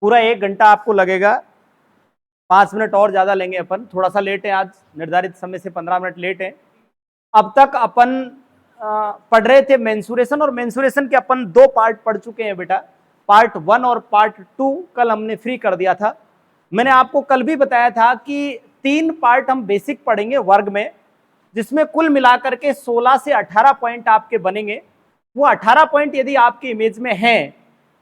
पूरा 1 घंटा आपको लगेगा, 5 मिनट और ज्यादा लेंगे अपन, थोड़ा सा लेट है आज, निर्धारित समय से 15 मिनट लेट है। अब तक अपन पढ़ रहे थे मेंसुरेशन, और मेंसुरेशन के अपन 2 पार्ट पढ़ चुके हैं बेटा, पार्ट 1 और पार्ट 2 कल हमने फ्री कर दिया था। मैंने आपको कल भी बताया था कि 3 पार्ट हम बेसिक पढ़ेंगे वर्ग में, जिसमें कुल मिलाकर के 16 से 18 पॉइंट आपके बनेंगे। वो 18 पॉइंट यदि आपकी इमेज में हैं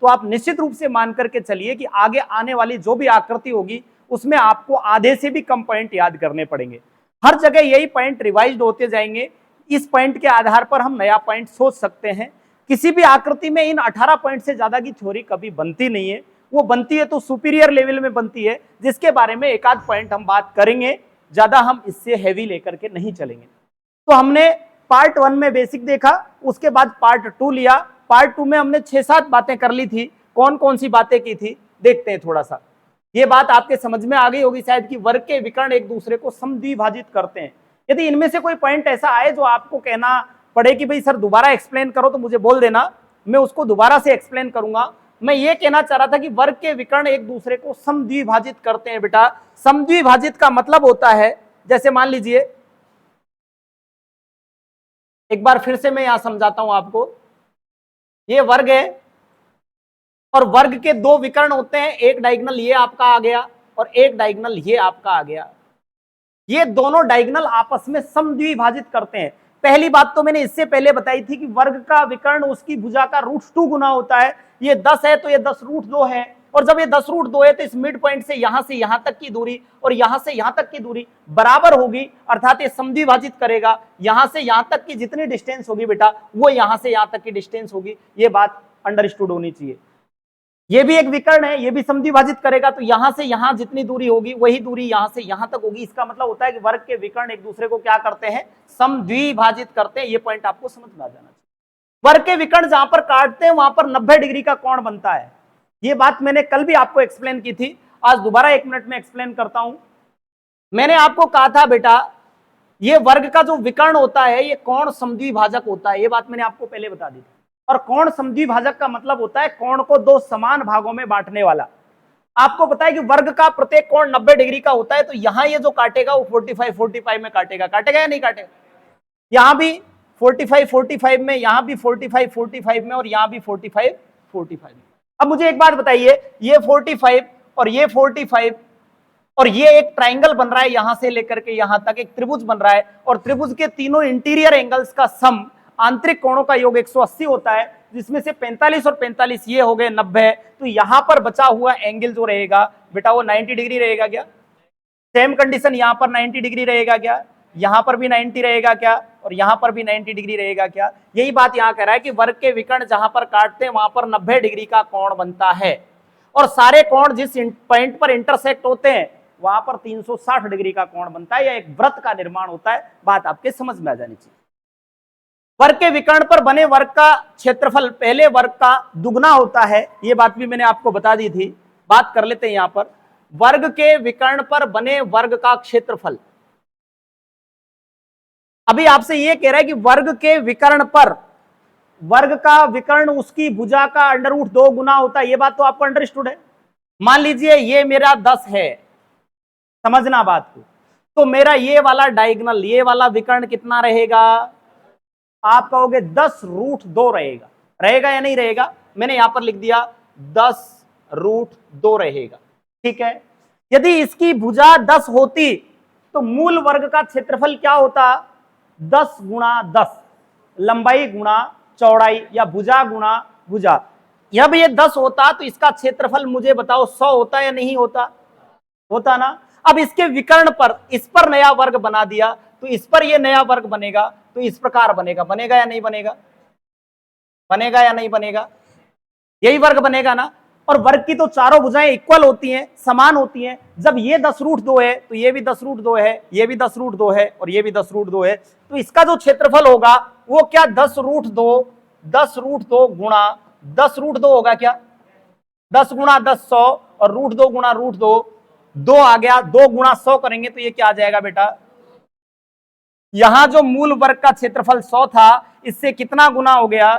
तो आप निश्चित रूप से मान करके चलिए कि आगे आने वाली जो भी आकृति होगी उसमें आपको आधे से भी कम पॉइंट याद करने पड़ेंगे। हर जगह यही पॉइंट रिवाइज होते जाएंगे, इस पॉइंट के आधार पर हम नया पॉइंट सोच सकते हैं। किसी भी आकृति में इन 18 पॉइंट से ज्यादा की थ्योरी कभी बनती नहीं है, वो बनती है तो सुपीरियर लेवल में बनती है, जिसके बारे में एक आध पॉइंट हम बात करेंगे, ज्यादा हम इससे हैवी लेकर के नहीं चलेंगे। तो हमने पार्ट 1 में बेसिक देखा, उसके बाद पार्ट 2 लिया। पार्ट 2 में हमने 6-7 बातें कर ली थी। कौन कौन सी बातें की थी देखते हैं थोड़ा सा। ये बात आपके समझ में आ गई होगी शायद कि वर्ग के विकर्ण एक दूसरे को समद्विभाजित करते हैं। यदि इनमें से कोई पॉइंट ऐसा आए जो आपको कहना पड़े कि भाई सर दोबारा एक्सप्लेन करो, तो मुझे बोल देना, मैं उसको दोबारा से एक्सप्लेन करूंगा। मैं ये कहना चाह रहा था कि वर्ग के विकर्ण एक दूसरे को समद्विभाजित करते हैं बेटा। समद्विभाजित का मतलब होता है, जैसे मान लीजिए, एक बार फिर से मैं यहां समझाता हूं आपको। ये वर्ग है और वर्ग के 2 विकर्ण होते हैं, एक डायगोनल ये आपका आ गया और एक डायगोनल ये आपका आ गया। ये दोनों डायगोनल आपस में समद्विभाजित करते हैं। पहली बात तो मैंने इससे पहले बताई थी कि वर्ग का विकर्ण उसकी भुजा का √2 गुना होता है। ये 10 है तो ये 10 √2 है, और जब ये 10 √2 है तो इस मिड पॉइंट से यहां तक की दूरी और यहां से यहां तक की दूरी बराबर होगी, अर्थात ये समद्विभाजित करेगा। यहां से यहां तक की जितनी डिस्टेंस होगी बेटा, वो यहां से यहां तक की डिस्टेंस होगी। ये बात अंडरस्टूड होनी चाहिए। ये भी एक विकर्ण है, ये भी समद्विभाजित करेगा, तो यहां से यहां जितनी दूरी होगी वही दूरी यहां से यहां तक होगी। इसका मतलब होता है कि वर्ग के विकर्ण एक दूसरे को क्या करते हैं, समद्विभाजित करते हैं। ये पॉइंट आपको समझ में आ जाना चाहिए। वर्ग के विकर्ण जहां पर काटते हैं वहां पर 90 डिग्री का कोण बनता है। ये बात मैंने कल भी आपको एक्सप्लेन की थी, आज दोबारा 1 मिनट में एक्सप्लेन करता हूं। मैंने आपको कहा था बेटा, ये वर्ग का जो विकर्ण होता है ये कोण समद्विभाजक होता है। ये बात मैंने आपको पहले बता दी थी। और कोण समद्विभाजक का मतलब होता है कोण को 2 समान भागों में बांटने वाला। आपको पता है कि वर्ग का प्रत्येक कोण 90 डिग्री का होता है, तो यहां ये जो काटेगा वो 45 में काटेगा या नहीं काटेगा। यहां भी 45 में, यहां भी 45 में, और यहां भी 45 में। अब मुझे एक बात बताइए, ये 45 और ये 45 और ये एक ट्राइंगल बन रहा है, यहां से लेकर के यहां तक एक त्रिभुज बन रहा है, और त्रिभुज के तीनों इंटीरियर एंगल्स का सम, आंतरिक कोणों का योग 180 होता है, जिसमें से 45 और 45 ये हो गए 90। तो यहां पर बचा हुआ एंगल जो रहेगा बेटा वो 90 डिग्री रहेगा क्या? सेम कंडीशन, यहां पर 90 डिग्री रहेगा क्या? यहां पर भी 90 रहेगा क्या? और यहां पर भी 90 डिग्री रहेगा क्या? यही बात यहां कह रहा है कि वर्ग के विकर्ण जहां पर काटते हैं वहां पर 90 डिग्री का कोण बनता है, और सारे कोण जिस पॉइंट पर इंटरसेक्ट होते हैं वहां पर 360 डिग्री का कोण बनता है, या एक वृत्त का निर्माण होता है। बात आपके समझ में आ जानी चाहिए। वर्ग के विकर्ण पर बने वर्ग का क्षेत्रफल पहले वर्ग का दुगना होता है, ये बात भी मैंने आपको बता दी थी। बात कर लेते हैं यहां पर वर्ग के विकर्ण पर बने वर्ग का क्षेत्रफल। अभी आपसे ये कह रहा है कि वर्ग के विकर्ण पर, वर्ग का विकर्ण उसकी भुजा का √2 गुना होता है। ये बात तो आपको अंडरस्टूड है। मान लीजिए ये मेरा 10 है, समझना बात को, तो मेरा ये वाला डायगोनल, ये वाला विकर्ण कितना रहेगा? आप कहोगे 10 √2 रहेगा। रहेगा या नहीं रहेगा? मैंने यहां पर लिख दिया 10 √2 रहेगा, ठीक है। यदि इसकी भुजा 10 होती तो मूल वर्ग का क्षेत्रफल क्या होता? 10 गुणा 10, लंबाई गुणा चौड़ाई, या भुजा गुणा भुजा। जब ये 10 होता तो इसका क्षेत्रफल मुझे बताओ 100 होता या नहीं होता? होता ना। अब इसके विकर्ण पर, इस पर नया वर्ग बना दिया तो इस पर ये नया वर्ग बनेगा, तो इस प्रकार बनेगा। बनेगा या नहीं बनेगा? बनेगा या नहीं बनेगा? यही वर्ग बनेगा ना। और वर्ग की तो चारों भुजाएं इक्वल होती हैं, समान होती हैं। जब ये 10 √2 है तो ये भी 10 √2 है, ये भी 10 √2 है, और ये भी 10 √2 है, तो इसका जो क्षेत्रफल होगा वो क्या 10 √2 गुणा 10 √2 होगा क्या? 10 गुणा 10 100, और √2 गुणा √2 2 आ गया। 2 गुणा 100 करेंगे तो ये क्या आ जाएगा बेटा? यहां जो मूल वर्ग का क्षेत्रफल 100 था, इससे कितना गुना हो गया?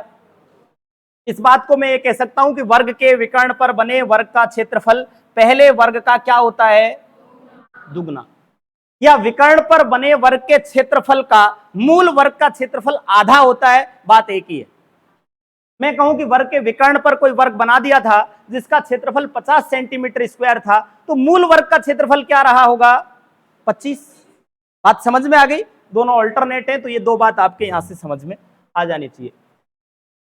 इस बात को मैं ये कह सकता हूं कि वर्ग के विकर्ण पर बने वर्ग का क्षेत्रफल पहले वर्ग का क्या होता है, दुगना, या विकर्ण पर बने वर्ग के क्षेत्रफल का मूल वर्ग का क्षेत्रफल आधा होता है, बात एक ही है। मैं कहूं कि वर्ग के विकर्ण पर कोई वर्ग बना दिया था जिसका क्षेत्रफल 50 सेंटीमीटर स्क्वायर था, तो मूल वर्ग का क्षेत्रफल क्या रहा होगा, 25। बात समझ में आ गई, दोनों अल्टरनेट है, तो ये दो बात आपके यहां से समझ में आ जानी चाहिए।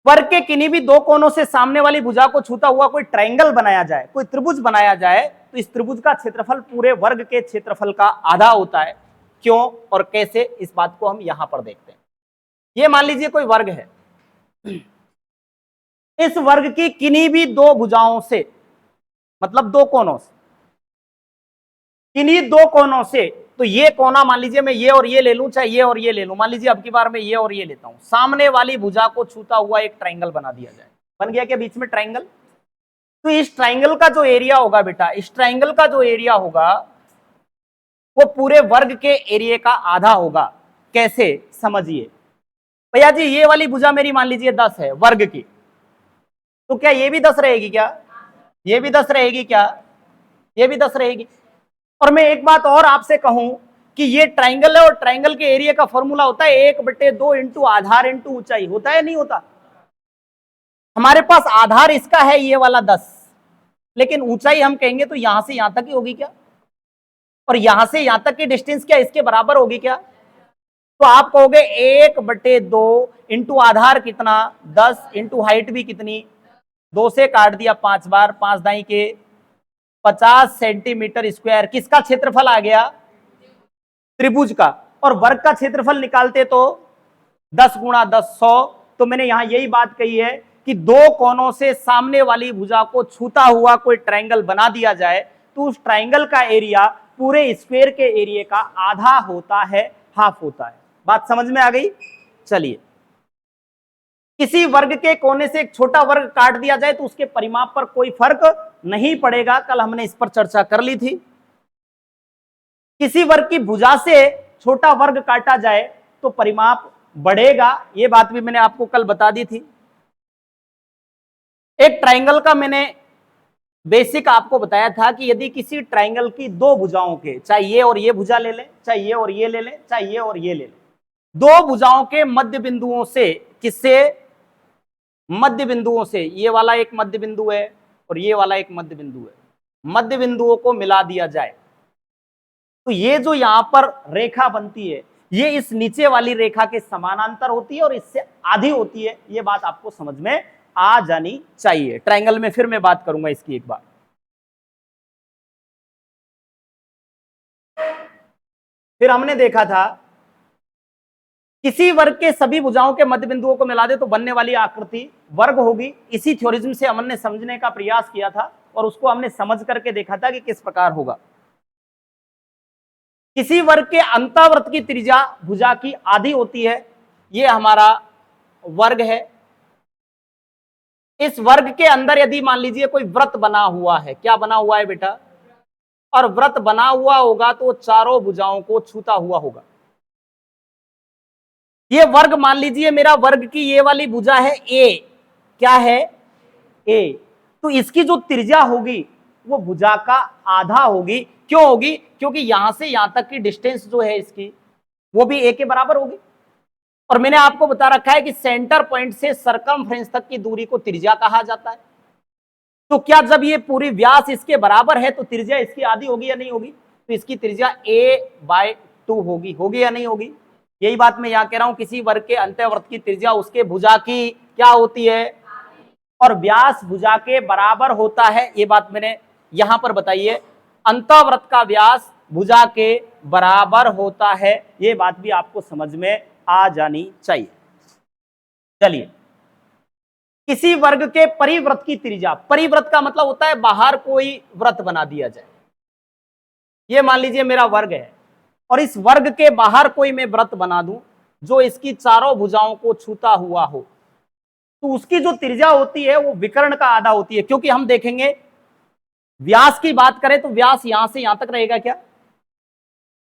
वर्ग के किन्हीं भी दो कोनों से सामने वाली भुजा को छूता हुआ कोई ट्रायंगल बनाया जाए, कोई त्रिभुज बनाया जाए, तो इस त्रिभुज का क्षेत्रफल पूरे वर्ग के क्षेत्रफल का आधा होता है। क्यों और कैसे, इस बात को हम यहां पर देखते हैं। ये मान लीजिए कोई वर्ग है, इस वर्ग की किन्हीं भी दो भुजाओं से, मतलब दो कोनों से, किन्हीं दो कोनों से, तो ये कोना मान लीजिए मैं ये और ये ले लूं, चाहे ये और ये ले लूं, मान लीजिए अब की बार मैं ये और ये लेता हूं, सामने वाली भुजा को छूता हुआ एक ट्रायंगल बना दिया जाए। बन गया क्या बीच में ट्रायंगल? तो इस ट्रायंगल का जो एरिया होगा बेटा, इस ट्रायंगल का जो एरिया होगा वो पूरे वर्ग के एरिया का आधा होगा। कैसे, समझिए भैया जी, ये वाली भुजा मेरी मान लीजिए 10 है वर्ग की, तो क्या ये भी 10 रहेगी क्या? ये भी 10 रहेगी क्या? ये भी 10 रहेगी। और मैं एक बात और आपसे कहूं कि ये ट्रायंगल है और ट्रायंगल के एरिया का फॉर्मूला होता है 1/2 इंटू आधार इंटू ऊंचाई, होता है नहीं होता? हमारे पास आधार इसका है ये वाला 10, लेकिन ऊंचाई हम कहेंगे तो यहां से यहां तक ही होगी क्या, और यहां से यहां तक की डिस्टेंस क्या इसके बराबर होगी क्या? तो आप कहोगे 1/2 इंटू आधार कितना 10 इंटू हाइट भी कितनी, 2 से काट दिया 5 बार, 5 दाई के 50 सेंटीमीटर स्क्वायर किसका क्षेत्रफल आ गया, त्रिभुज का। और वर्ग का क्षेत्रफल निकालते तो 10 गुणा 10 100। तो मैंने यहां यही बात कही है कि दो कोनों से सामने वाली भुजा को छूता हुआ कोई ट्रायंगल बना दिया जाए तो उस ट्रायंगल का एरिया पूरे स्क्वायर के एरिया का आधा होता है, हाफ होता है। बात समझ में आ गई? चलिए, किसी वर्ग के कोने से एक छोटा वर्ग काट दिया जाए तो उसके परिमाप पर कोई फर्क नहीं पड़ेगा, कल हमने इस पर चर्चा कर ली थी। किसी वर्ग की भुजा से छोटा वर्ग काटा जाए तो परिमाप बढ़ेगा, यह बात भी मैंने आपको कल बता दी थी। एक ट्रायंगल का मैंने बेसिक आपको बताया था कि यदि किसी ट्रायंगल की दो भुजाओं के, चाहे ये और ये भुजा ले लें, चाहे ये और ये ले लें, चाहे ये और ये ले लें, दो भुजाओं के मध्य बिंदुओं से, किससे, मध्य बिंदुओं से, ये वाला एक मध्य बिंदु है और ये वाला एक मध्य बिंदु है, मध्य बिंदुओं को मिला दिया जाए तो ये जो यहां पर रेखा बनती है ये इस नीचे वाली रेखा के समानांतर होती है और इससे आधी होती है। ये बात आपको समझ में आ जानी चाहिए। ट्रायंगल में फिर मैं बात करूंगा इसकी एक बार। फिर हमने देखा था किसी वर्ग के सभी भुजाओं के मध्य बिंदुओं को मिला दे तो बनने वाली आकृति वर्ग होगी। इसी थ्योरिज्म से हमने समझने का प्रयास किया था और उसको हमने समझ करके देखा था कि किस प्रकार होगा। किसी वर्ग के अंतःवृत्त की त्रिज्या भुजा की आधी होती है, ये हमारा वर्ग है। इस वर्ग के अंदर यदि मान लीजिए कोई वृत्त बना हुआ है, क्या बना हुआ है बेटा, और वृत्त बना हुआ होगा तो चारों भुजाओं को छूता हुआ होगा। ये वर्ग मान लीजिए मेरा वर्ग की ये वाली भुजा है ए, क्या है, ए, तो इसकी जो त्रिज्या होगी वो भुजा का आधा होगी। क्यों होगी? क्योंकि यहां से यहां तक की डिस्टेंस जो है इसकी वो भी ए के बराबर होगी। और मैंने आपको बता रखा है कि सेंटर पॉइंट से सरकमफ्रेंस तक की दूरी को त्रिज्या कहा जाता है। तो क्या जब ये पूरी व्यास इसके बराबर है तो त्रिज्या इसकी आधी होगी या नहीं होगी? तो इसकी त्रिज्या a/2 होगी, होगी या नहीं होगी? यही बात मैं यहां कह रहा हूं, किसी वर्ग के अंतःवृत्त की त्रिज्या उसके भुजा की क्या होती है, और व्यास भुजा के बराबर होता है। ये बात मैंने यहां पर बताई है, अंतःवृत्त का व्यास भुजा के बराबर होता है। ये बात भी आपको समझ में आ जानी चाहिए। चलिए, किसी वर्ग के परिवृत्त की त्रिज्या, परिवृत्त का मतलब होता है बाहर कोई वृत्त बना दिया जाए। ये मान लीजिए मेरा वर्ग है और इस वर्ग के बाहर कोई मैं वृत्त बना दूं जो इसकी चारों भुजाओं को छूता हुआ हो, तो उसकी जो त्रिज्या होती है वो विकर्ण का आधा होती है। क्योंकि हम देखेंगे व्यास की बात करें तो व्यास यहां से यहां तक रहेगा क्या,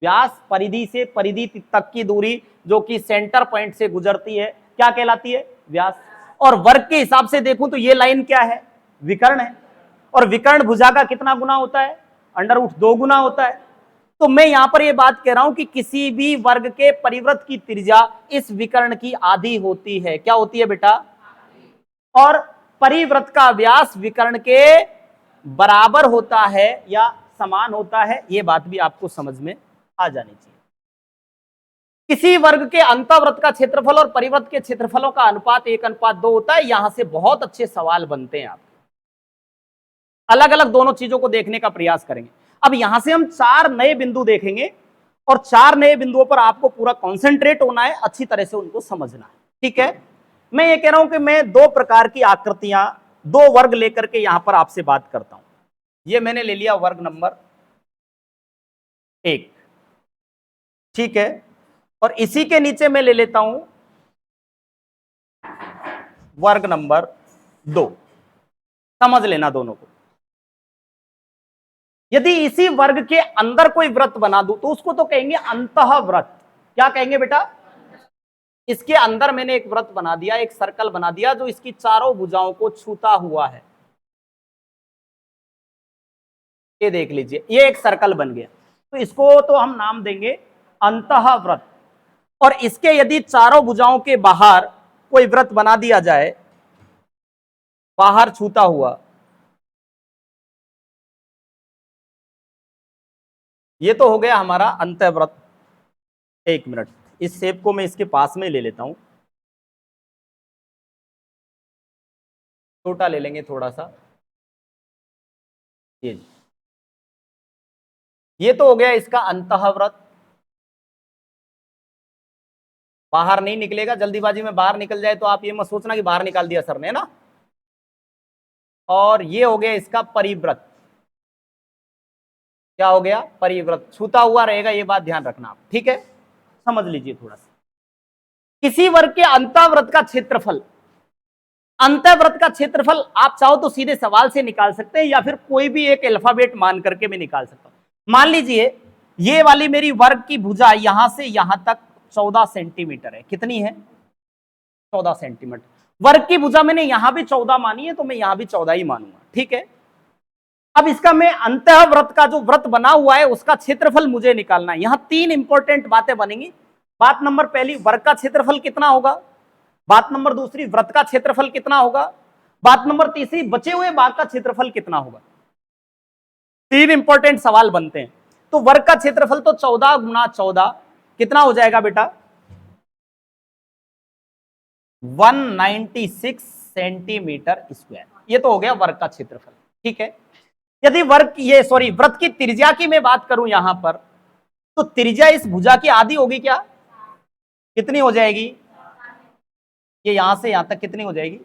व्यास परिधि से परिधि तक की दूरी जो कि सेंटर पॉइंट से गुजरती है क्या कहलाती है, व्यास। और वर्ग के हिसाब से देखूं तो ये लाइन क्या है, विकर्ण है, और विकर्ण भुजा का कितना गुना होता है, √2 गुना होता है। तो मैं यहां पर ये बात कह रहा हूं कि किसी भी वर्ग के परिवृत्त की त्रिज्या इस विकर्ण की आधी होती है। क्या होती है बेटा, और परिवृत्त का व्यास विकर्ण के बराबर होता है या समान होता है, यह बात भी आपको समझ में आ जानी चाहिए। किसी वर्ग के अंतःवृत्त का क्षेत्रफल और परिवृत्त के क्षेत्रफलों का अनुपात 1:2 होता है। यहां से बहुत अच्छे सवाल बनते हैं, आप अलग अलग दोनों चीजों को देखने का प्रयास करेंगे। अब यहां से हम 4 नए बिंदु देखेंगे और 4 नए बिंदुओं पर आपको पूरा कॉन्सेंट्रेट होना है, अच्छी तरह से उनको समझना है, ठीक है। मैं ये कह रहा हूं कि मैं 2 प्रकार की आकृतियां, 2 वर्ग लेकर के यहां पर आपसे बात करता हूं। ये मैंने ले लिया वर्ग नंबर 1, ठीक है, और इसी के नीचे मैं ले लेता हूं वर्ग नंबर 2। समझ लेना दोनों को। यदि इसी वर्ग के अंदर कोई वृत्त बना दूं तो उसको तो कहेंगे अंतःवृत्त। क्या कहेंगे बेटा, इसके अंदर मैंने एक वृत्त बना दिया, एक सर्कल बना दिया जो इसकी चारों भुजाओं को छूता हुआ है। ये देख लीजिए, ये एक सर्कल बन गया, तो इसको तो हम नाम देंगे अंतःवृत्त। और इसके यदि चारों भुजाओं के बाहर कोई वृत्त बना दिया जाए, बाहर छूता हुआ, ये तो हो गया हमारा अंतःवृत्त। 1 मिनट, इस शेप को मैं इसके पास में ले लेता हूं, छोटा ले लेंगे थोड़ा सा। ये तो हो गया इसका अंतःवृत्त। बाहर नहीं निकलेगा, जल्दीबाजी में बाहर निकल जाए तो आप ये मत सोचना कि बाहर निकाल दिया सर ने, ना। और ये हो गया इसका परिवृत्त। क्या हो गया, परिवृत्त, छूता हुआ रहेगा, ये बात ध्यान रखना आप, ठीक है। समझ लीजिए थोड़ा सा। किसी वर्ग के अंतःवृत्त का क्षेत्रफल, अंतःवृत्त का क्षेत्रफल आप चाहो तो सीधे सवाल से निकाल सकते हैं, या फिर कोई भी एक अल्फाबेट मान करके मैं निकाल सकता हूं। मान लीजिए ये वाली मेरी वर्ग की भुजा यहां से यहां तक 14 सेंटीमीटर है। कितनी है, 14 सेंटीमीटर। वर्ग की भुजा मैंने यहां भी 14 मानी है, तो मैं यहां भी 14 ही मानूंगा, ठीक है। अब इसका मैं अंतःवृत्त का जो वृत्त बना हुआ है उसका क्षेत्रफल मुझे निकालना है। यहां 3 इंपॉर्टेंट बातें बनेंगी। बात नंबर पहली, वर्ग का क्षेत्रफल कितना होगा। बात नंबर दूसरी, वृत्त का क्षेत्रफल कितना होगा। बात नंबर तीसरी, बचे हुए भाग का क्षेत्रफल कितना होगा। 3 इंपॉर्टेंट सवाल बनते हैं। तो वर्ग का क्षेत्रफल तो 14 गुना 14 कितना हो जाएगा बेटा, 196 सेंटीमीटर स्क्वायर। ये तो हो गया वर्ग का क्षेत्रफल, ठीक है। यदि वृत्त की त्रिज्या की मैं बात करूं यहां पर, तो त्रिज्या इस भुजा की आधी होगी। क्या, कितनी हो जाएगी, ये यहां से यहां तक कितनी हो जाएगी,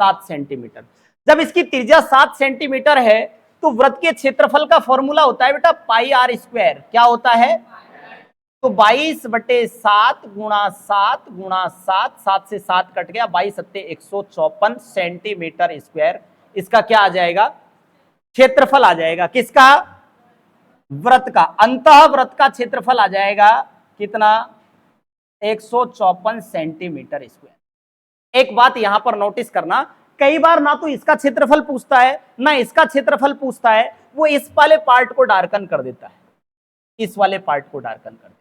7 सेंटीमीटर। जब इसकी त्रिज्या 7 सेंटीमीटर है तो वृत्त के क्षेत्रफल का फॉर्मूला होता है बेटा πr²। क्या होता है, तो 22/7 गुणा 7 गुणा 7, 7 से 7 कट गया, 22×7 154 सेंटीमीटर स्क्वायर। इसका क्या आ जाएगा, क्षेत्रफल आ जाएगा। किसका, वृत्त का, अंतःवृत्त का क्षेत्रफल आ जाएगा कितना, 154 सेंटीमीटर स्क्वायर। एक बात यहां पर नोटिस करना, कई बार ना तो इसका क्षेत्रफल पूछता है ना इसका क्षेत्रफल पूछता है, वो इस वाले पार्ट को डार्कन कर देता है, इस वाले पार्ट को डार्कन कर देता है,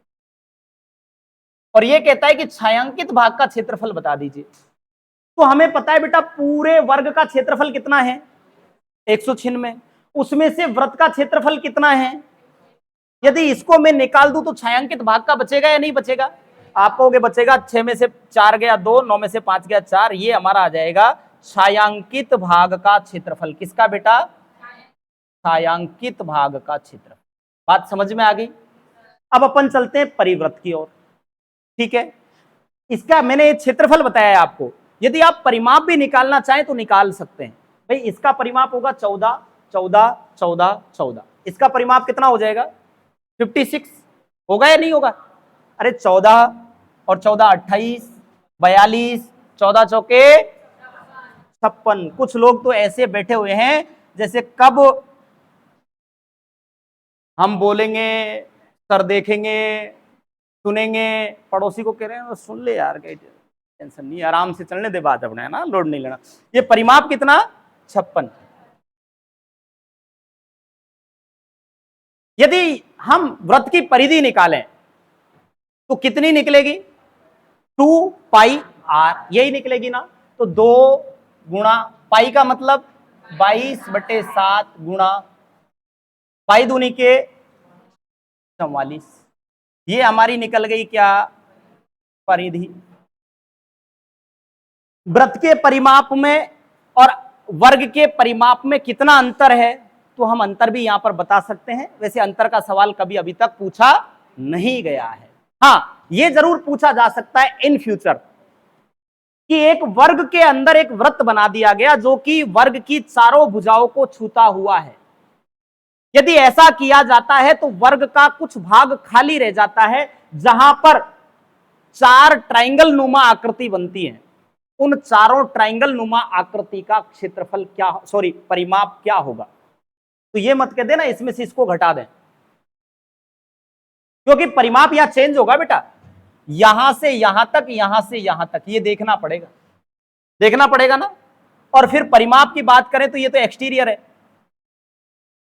और ये कहता है कि छायांकित भाग का क्षेत्रफल बता दीजिए। तो हमें पता है बेटा पूरे वर्ग का क्षेत्रफल कितना है, 196। उसमें से वृत्त का क्षेत्रफल कितना है, यदि इसको मैं निकाल दूं तो छायांकित भाग का बचेगा या नहीं बचेगा। आप कहोगे बचेगा, 6 में से 4 गया 2, 9 में से 5 गया 4, ये हमारा आ जाएगा छायांकित भाग का क्षेत्रफल। किसका बेटा, छायांकित भाग का क्षेत्रफल। बात समझ में आ गई। अब अपन चलते हैं परिवृत्त की ओर, ठीक है। इसका मैंने क्षेत्रफल बताया है आपको, यदि आप परिमाप भी निकालना चाहें तो निकाल सकते हैं। भाई इसका परिमाप होगा 14 14 14 14, इसका परिमाप कितना हो जाएगा, 56 होगा या नहीं होगा। अरे 14 और 14 28, 42, 14 चौके 56। कुछ लोग तो ऐसे बैठे हुए हैं जैसे कब हम बोलेंगे, सर देखेंगे, सुनेंगे। पड़ोसी को कह रहे हैं सुन ले यार, टेंशन नहीं, आराम से चलने दे बात अपने, है ना, लोड नहीं लेना। ये परिमाप कितना 56। यदि हम वृत्त की परिधि निकालें तो कितनी निकलेगी, 2πr, यही निकलेगी ना। तो 2 गुणा पाई का मतलब 22/7 गुणा पाई दूनी के 44, ये हमारी निकल गई क्या, परिधि। वृत्त के परिमाप में और वर्ग के परिमाप में कितना अंतर है, तो हम अंतर भी यहां पर बता सकते हैं। वैसे अंतर का सवाल कभी अभी तक पूछा नहीं गया है। हाँ, यह जरूर पूछा जा सकता है इन फ्यूचर कि एक वर्ग के अंदर एक वृत्त बना दिया गया जो कि वर्ग की चारों भुजाओं को छूता हुआ है। यदि ऐसा किया जाता है तो वर्ग का कुछ भाग खाली रह जाता है जहां पर 4 ट्रायंगल नुमा आकृति बनती है। उन चारों ट्रायंगल नुमा आकृति का क्षेत्रफल क्या, सॉरी परिमाप क्या होगा। तो ये मत कह देना इसमें से इसको घटा दें, क्योंकि परिमाप यहां चेंज होगा बेटा, यहां से यहां तक, यहां से यहां तक, ये देखना पड़ेगा, देखना पड़ेगा ना। और फिर परिमाप की बात करें तो ये तो एक्सटीरियर है,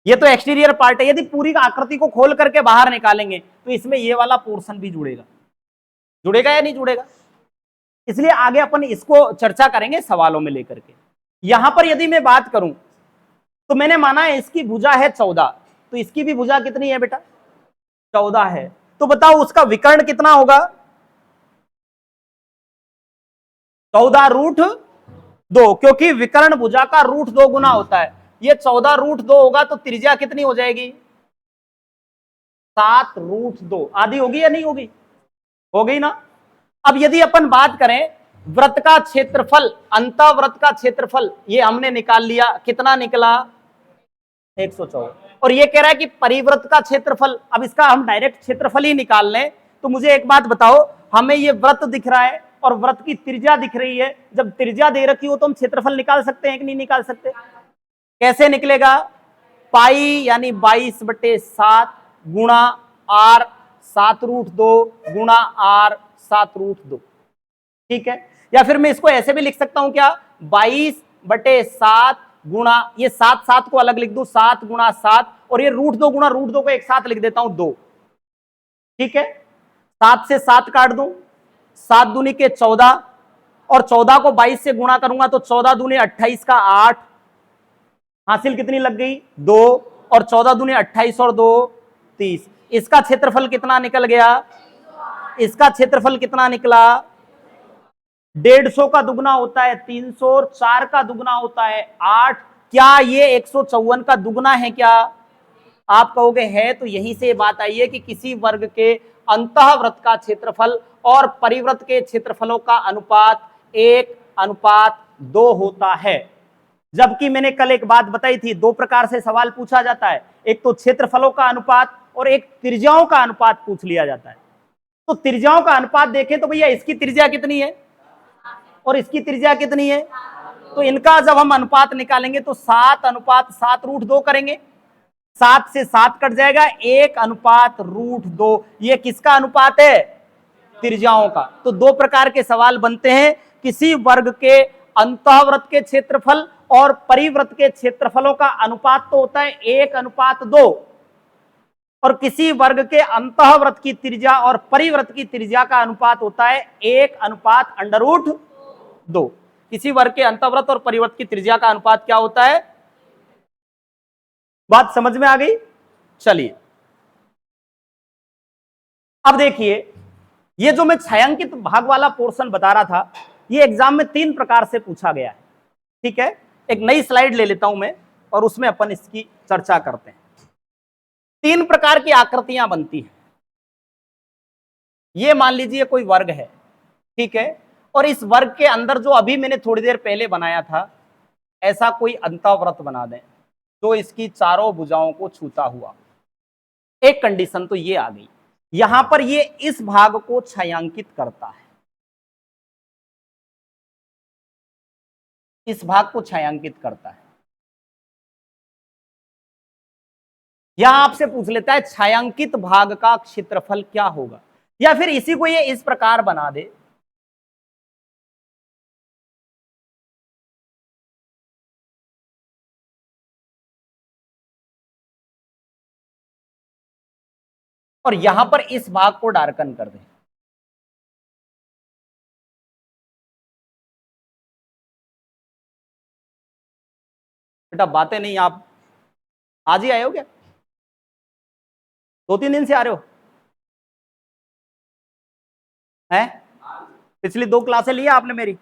ये तो एक्सटीरियर पार्ट है। यदि पूरी आकृति को खोल करके बाहर निकालेंगे तो इसमें ये वाला पोर्शन भी जुड़ेगा, जुड़ेगा या नहीं जुड़ेगा। इसलिए आगे अपन इसको चर्चा करेंगे सवालों में लेकर के। यहां पर यदि मैं बात करूं तो मैंने माना है इसकी भुजा है 14, तो इसकी भी भुजा कितनी है बेटा, 14 है। तो बताओ उसका विकर्ण कितना होगा, 14√2, क्योंकि विकर्ण भुजा का √2 गुना होता है। ये 14√2 होगा तो त्रिज्या कितनी हो जाएगी, 7√2, आधी होगी या नहीं होगी, हो गई ना। अब यदि अपन बात करें वृत्त का क्षेत्रफल, अंतःवृत्त का क्षेत्रफल, ये हमने निकाल लिया, कितना निकला 114। और ये कह रहा है कि परिवृत्त का क्षेत्रफल, अब इसका हम डायरेक्ट क्षेत्रफल ही निकाल लें। तो मुझे एक बात बताओ, हमें ये वृत्त दिख रहा है और वृत्त की त्रिज्या दिख रही है, जब त्रिज्या दे रखी हो तो हम क्षेत्रफल निकाल सकते हैं कि नहीं निकाल सकते। कैसे निकलेगा, पाई यानी 22/7 गुणा r 7√2 गुणा r 7√2, ठीक है। या फिर मैं इसको ऐसे भी लिख सकता हूं क्या, 22/7 गुणा, ये 7 को अलग लिख दूं, 7 गुणा 7, और ये √2 गुणा √2 को एक साथ लिख देता हूं 2, ठीक है। 7 से 7 काट दूं, 7 दूनी के 14, और 14 को 22 से गुणा करूंगा तो 14 दूनी 28 का 8, हासिल कितनी लग गई 2, और 14 दूनी 28 और 2 30। इसका क्षेत्रफल कितना निकल गया, इसका क्षेत्रफल कितना निकला, 150 का दुगना होता है 300, और 4 का दुगना होता है 8। क्या ये 154 का दुगना है क्या, आप कहोगे है। तो यहीं से बात आई है कि किसी वर्ग के अंतःवृत्त का क्षेत्रफल और परिवृत्त के क्षेत्रफलों का अनुपात 1:2 होता है। जबकि मैंने कल एक बात बताई थी, 2 प्रकार से सवाल पूछा जाता है, एक तो क्षेत्रफलों का अनुपात और एक त्रिज्याओं का अनुपात पूछ लिया जाता है। तो त्रिज्याओं का अनुपात देखें तो भैया इसकी त्रिज्या कितनी है और इसकी त्रिज्या कितनी है, तो इनका जब हम अनुपात निकालेंगे तो 7:7√2 करेंगे, 7 से 7 कट जाएगा, 1:√2। ये किसका अनुपात है, त्रिज्याओं का। तो 2 प्रकार के सवाल बनते हैं, किसी वर्ग के अंतःवृत्त के क्षेत्रफल और परिवृत्त के क्षेत्रफलों का अनुपात तो होता है 1:2, और किसी वर्ग के अंतःवृत्त की त्रिज्या और परिवृत्त की त्रिज्या का अनुपात होता है 1:√2। किसी वर्ग के अंतःवृत्त और परिवृत्त की त्रिज्या का अनुपात क्या होता है, बात समझ में आ गई। चलिए अब देखिए, ये जो मैं छायांकित भाग वाला पोर्शन बता रहा था, ये एग्जाम में 3 प्रकार से पूछा गया है, ठीक है। एक नई स्लाइड ले लेता हूं मैं और उसमें अपन इसकी चर्चा करते हैं। 3 प्रकार की आकृतियां बनती हैं। ये मान लीजिए कोई वर्ग है, ठीक है, और इस वर्ग के अंदर जो अभी मैंने थोड़ी देर पहले बनाया था, ऐसा कोई अंतःवृत्त बना दें जो इसकी चारों भुजाओं को छूता हुआ। एक कंडीशन तो ये आ गई, यहां पर ये इस भाग को छायांकित करता है, इस भाग को छायांकित करता है। यहां आपसे पूछ लेता है छायांकित भाग का क्षेत्रफल क्या होगा, या फिर इसी को ये इस प्रकार बना दे और यहां पर इस भाग को डार्कन कर दें। बेटा बातें नहीं, आप आज ही आए हो क्या? 2-3 दिन से आ रहे हो हैं? पिछली 2 क्लासें ली आपने मेरी,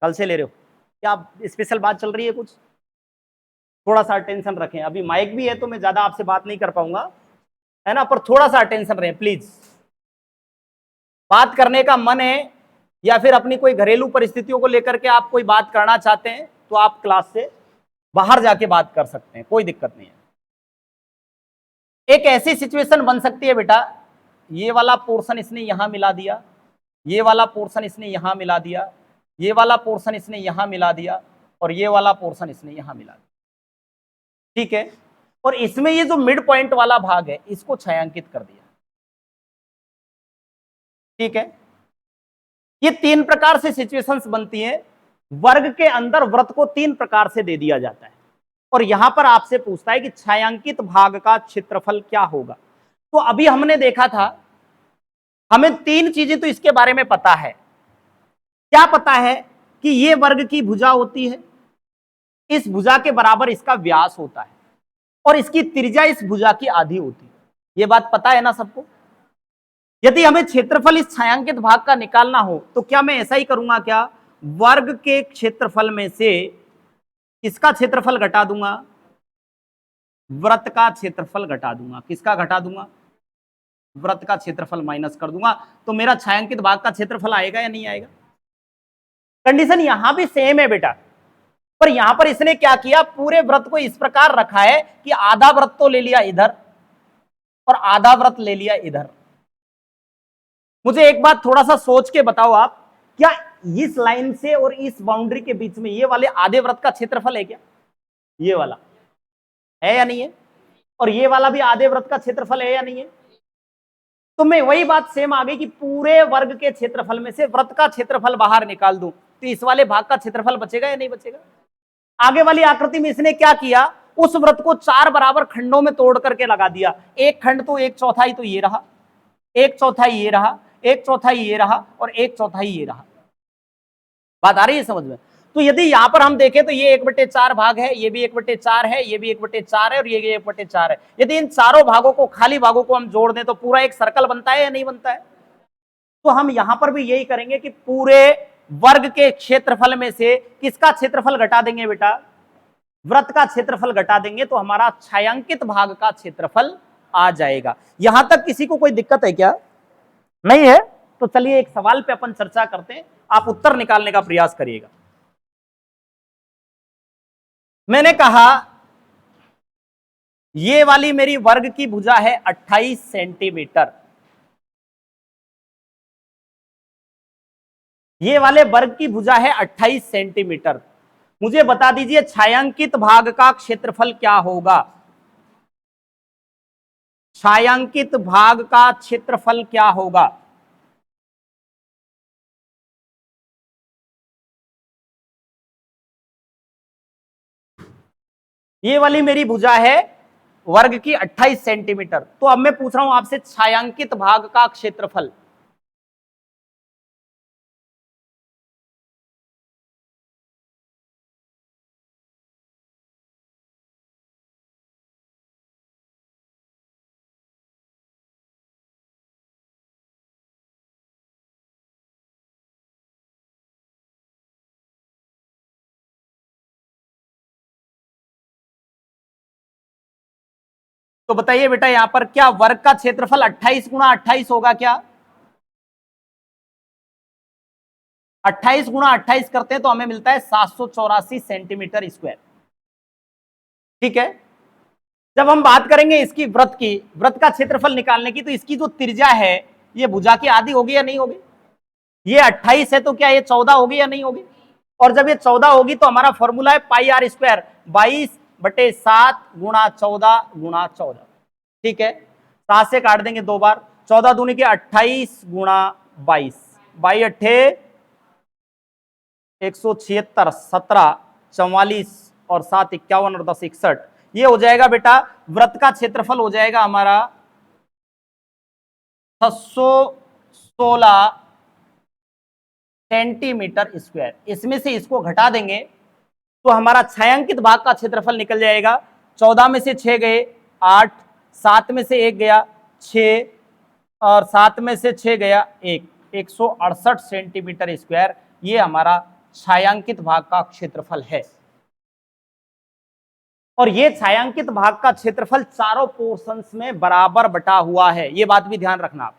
कल से ले रहे हो क्या? स्पेशल बात चल रही है कुछ? थोड़ा सा अटेंशन रखें, अभी माइक भी है तो मैं ज्यादा आपसे बात नहीं कर पाऊंगा, है ना, पर थोड़ा सा अटेंशन रहे प्लीज। बात करने का मन है या फिर अपनी कोई घरेलू परिस्थितियों को लेकर के आप कोई बात करना चाहते हैं तो आप क्लास से बाहर जाके बात कर सकते हैं, कोई दिक्कत नहीं है। एक ऐसी सिचुएशन बन सकती है बेटा, ये वाला पोर्शन इसने यहां मिला दिया, ये वाला पोर्शन इसने यहां मिला दिया, ये वाला पोर्शन इसने यहां मिला दिया, और ये वाला पोर्शन इसने यहां मिला दिया, ठीक है। और इसमें ये जो मिड पॉइंट वाला भाग है इसको छायांकित कर दिया, ठीक है। ये 3 प्रकार से सिचुएशंस बनती हैं। वर्ग के अंदर वृत्त को 3 प्रकार से दे दिया जाता है, और यहां पर आपसे पूछता है कि छायांकित भाग का क्षेत्रफल क्या होगा। तो अभी हमने देखा था, हमें 3 चीजें तो इसके बारे में पता है। क्या पता है? कि ये वर्ग की भुजा होती है, इस भुजा के बराबर इसका व्यास होता है, और इसकी त्रिज्या इस भुजा की आधी होती है। ये बात पता है ना सबको? यदि हमें क्षेत्रफल इस छायांकित भाग का निकालना हो तो क्या मैं ऐसा ही करूंगा क्या? वर्ग के क्षेत्रफल में से इसका क्षेत्रफल घटा दूंगा, वृत्त का क्षेत्रफल घटा दूंगा। किसका घटा दूंगा? वृत्त का क्षेत्रफल माइनस कर दूंगा, तो मेरा छायांकित भाग का क्षेत्रफल आएगा या नहीं आएगा? कंडीशन यहां भी सेम है बेटा, पर यहां पर इसने क्या किया, पूरे वृत्त को इस प्रकार रखा है कि आधा वृत्त तो ले लिया इधर और आधा वृत्त ले लिया इधर। मुझे एक बात थोड़ा सा सोच के बताओ आप, क्या इस लाइन से और इस बाउंड्री के बीच में ये वाले आधे वृत्त का क्षेत्रफल है क्या? ये वाला है या नहीं है? और ये वाला भी आधे वृत्त का क्षेत्रफल है या नहीं है? तो मैं वही बात सेम आ गई कि पूरे वर्ग के क्षेत्रफल में से वृत्त का क्षेत्रफल बाहर निकाल दूं तो इस वाले भाग का क्षेत्रफल बचेगा या नहीं बचेगा? आगे वाली आकृति में इसने क्या किया, उस वृत्त को 4 बराबर खंडों में तोड़ करके लगा दिया। एक खंड तो 1/4 तो ये रहा, 1/4 ये रहा, 1/4 ये रहा, और 1/4 ये रहा। बात आ रही है समझ में? तो यदि यहां पर हम देखें तो ये 1/4 भाग है, ये भी 1/4 है, ये भी 1/4 है, और ये 1/4 है। यदि इन चारों भागों को, खाली भागों को हम जोड़ दें तो पूरा एक सर्कल बनता है या नहीं बनता है? तो हम यहां पर भी यही करेंगे कि पूरे वर्ग के क्षेत्रफल में से किसका क्षेत्रफल घटा देंगे बेटा? वृत्त का क्षेत्रफल घटा देंगे, तो हमारा छायांकित भाग का क्षेत्रफल आ जाएगा। यहां तक किसी को कोई दिक्कत है क्या? नहीं है? तो चलिए एक सवाल पे अपन चर्चा करते हैं, आप उत्तर निकालने का प्रयास करिएगा। मैंने कहा ये वाली मेरी वर्ग की भुजा है 28 सेंटीमीटर, ये वाले वर्ग की भुजा है 28 सेंटीमीटर। मुझे बता दीजिए छायांकित भाग का क्षेत्रफल क्या होगा? छायांकित भाग का क्षेत्रफल क्या होगा? ये वाली मेरी भुजा है वर्ग की 28 सेंटीमीटर। तो अब मैं पूछ रहा हूं आपसे छायांकित भाग का क्षेत्रफल। तो बताइए बेटा यहां पर क्या वर्ग का क्षेत्रफल 28 गुणा 28 होगा क्या? 28 गुणा 28 करते हैं तो हमें मिलता है 784 सेंटीमीटर स्क्वायर, ठीक है। जब हम बात करेंगे इसकी वृत्त की, वृत्त का क्षेत्रफल निकालने की, तो इसकी जो त्रिज्या है ये भुजा की आधी होगी या नहीं होगी? ये 28 है तो क्या ये 14 होगी या नहीं होगी? और जब ये 14 होगी तो हमारा फॉर्मूला है पाई आर स्क्वायर, 22/7 गुणा 14 गुणा 14, ठीक है। 7 से काट देंगे 2 बार, 14 दूनी के 28 गुणा 22, 22 अट्ठे 176, 17 44 और 7 51 और 10 61। ये हो जाएगा बेटा वृत्त का क्षेत्रफल, हो जाएगा हमारा 616 सेंटीमीटर स्क्वायर। इसमें से इसको घटा देंगे तो हमारा छायांकित भाग का क्षेत्रफल निकल जाएगा। 14 में से 6 गए 8, 7 में से 1 गया 6 और 7 में से 6 गया 1, 168 सेंटीमीटर स्क्वायर। ये हमारा छायांकित भाग का क्षेत्रफल है। और ये छायांकित भाग का क्षेत्रफल चारों पोर्शंस में बराबर बटा हुआ है। ये बात भी ध्यान रखना आप,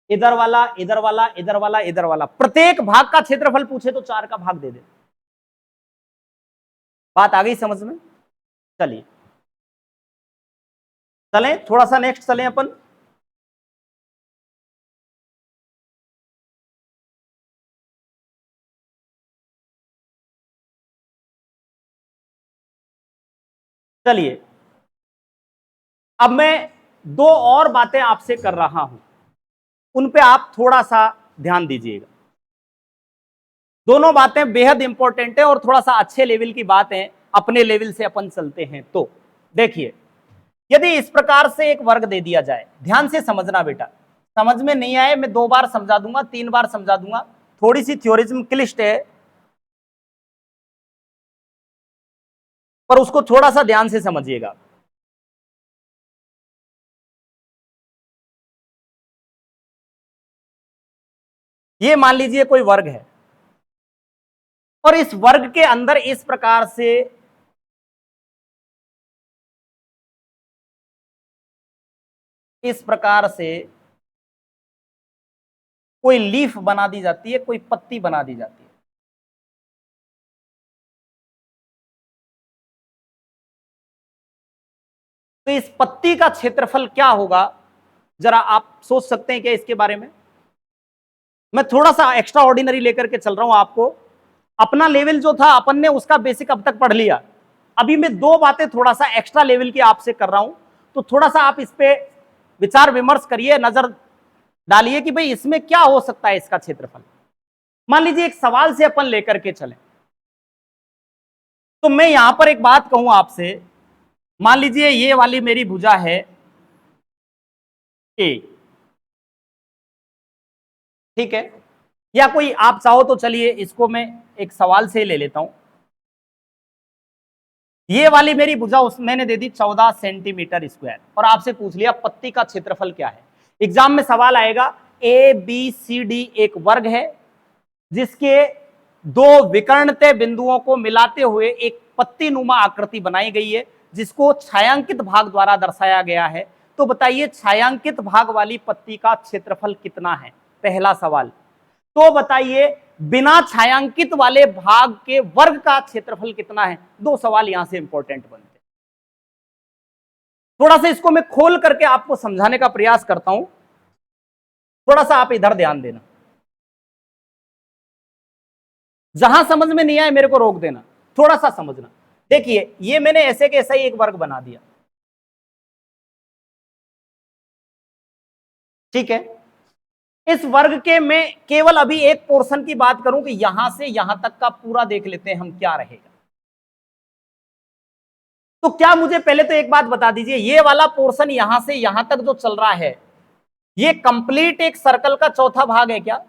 इधर वाला इधर वाला इधर वाला इधर वाला, प्रत्येक भाग का क्षेत्रफल पूछे तो 4 का भाग दे दे। बात आ गई समझ में? चलिए चलें थोड़ा सा नेक्स्ट चलें अपन। चलिए अब मैं 2 और बातें आपसे कर रहा हूं, उन पे आप थोड़ा सा ध्यान दीजिएगा। दोनों बातें बेहद इंपॉर्टेंट है और थोड़ा सा अच्छे लेवल की बात है, अपने लेवल से अपन चलते हैं। तो देखिए, यदि इस प्रकार से एक वर्ग दे दिया जाए, ध्यान से समझना बेटा, समझ में नहीं आए मैं 2 बार समझा दूंगा 3 बार समझा दूंगा, थोड़ी सी थ्योरिज्म क्लिष्ट है पर उसको थोड़ा सा ध्यान से समझिएगा। ये मान लीजिए कोई वर्ग है और इस वर्ग के अंदर इस प्रकार से कोई लीफ बना दी जाती है, कोई पत्ती बना दी जाती है। तो इस पत्ती का क्षेत्रफल क्या होगा, जरा आप सोच सकते हैं क्या इसके बारे में? मैं थोड़ा सा एक्स्ट्रा ऑर्डिनरी लेकर के चल रहा हूं आपको। अपना लेवल जो था अपन ने उसका बेसिक अब तक पढ़ लिया, अभी मैं 2 बातें थोड़ा सा एक्स्ट्रा लेवल की आपसे कर रहा हूं, तो थोड़ा सा आप इस पे विचार विमर्श करिए, नजर डालिए कि भाई इसमें क्या हो सकता है इसका क्षेत्रफल। मान लीजिए एक सवाल से अपन लेकर के चलें, तो मैं यहां पर एक बात कहूं आपसे, मान लीजिए ये वाली मेरी भुजा है ए, ठीक है, या कोई आप चाहो तो चलिए इसको मैं एक सवाल से ले लेता हूं। ये वाली मेरी भुजा मैंने दे दी 14 सेंटीमीटर स्क्वायर और आपसे पूछ लिया पत्ती का क्षेत्रफल क्या है। एग्जाम में सवाल आएगा ए बी सी डी एक वर्ग है जिसके 2 विकर्णते बिंदुओं को मिलाते हुए एक पत्ती नुमा आकृति बनाई गई है जिसको छायांकित भाग द्वारा दर्शाया गया है। तो बताइए छायांकित भाग वाली पत्ती का क्षेत्रफल कितना है, पहला सवाल। तो बताइए बिना छायांकित वाले भाग के वर्ग का क्षेत्रफल कितना है। 2 सवाल यहां से इंपॉर्टेंट बनते हैं। थोड़ा सा इसको मैं खोल करके आपको समझाने का प्रयास करता हूं, थोड़ा सा आप इधर ध्यान देना, जहां समझ में नहीं आए मेरे को रोक देना, थोड़ा सा समझना। देखिए ये मैंने ऐसे के ऐसा ही एक वर्ग बना दिया, ठीक है। इस वर्ग के मैं केवल अभी एक पोर्शन की बात करूं कि यहां से यहां तक का पूरा देख लेते हैं हम क्या रहेगा। तो क्या मुझे पहले तो एक बात बता दीजिए, ये वाला पोर्शन यहां से यहां तक जो चल रहा है ये कंप्लीट एक सर्कल का चौथा भाग है क्या?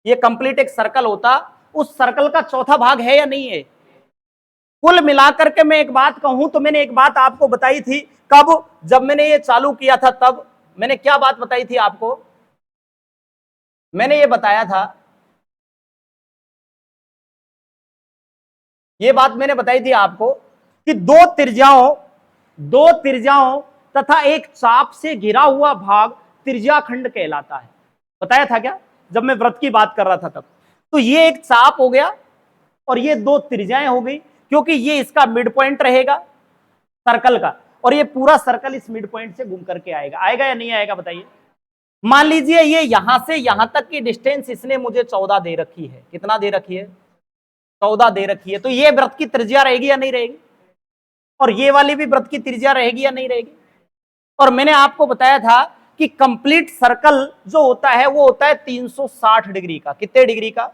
ये कंप्लीट एक सर्कल होता, उस सर्कल का चौथा भाग है या नहीं है? कुल मिलाकर के मैं एक बात कहूं तो मैंने एक बात आपको बताई थी, कब? जब मैंने ये चालू किया था तब मैंने क्या बात बताई थी आपको? मैंने ये बताया था, ये बात मैंने बताई थी आपको कि दो त्रिज्याओं तथा एक चाप से घिरा हुआ भाग त्रिज्याखंड कहलाता है। बताया था क्या जब मैं वृत्त की बात कर रहा था तब? तो ये एक चाप हो गया और ये 2 त्रिज्याएं हो गई, क्योंकि ये इसका मिड पॉइंट रहेगा सर्कल का और ये पूरा सर्कल इस मिड पॉइंट से घूम करके आएगा। आएगा या नहीं आएगा बताइए? मान लीजिए ये यहां से यहां तक की डिस्टेंस इसने मुझे 14 दे रखी है। कितना दे रखी है? 14 दे रखी है। तो ये वृत्त की त्रिज्या रहेगी या नहीं रहेगी? और ये वाली भी वृत्त की त्रिज्या रहेगी या नहीं रहेगी? और मैंने आपको बताया था कि कंप्लीट सर्कल जो होता है वो होता है 360 डिग्री का। कितने डिग्री का?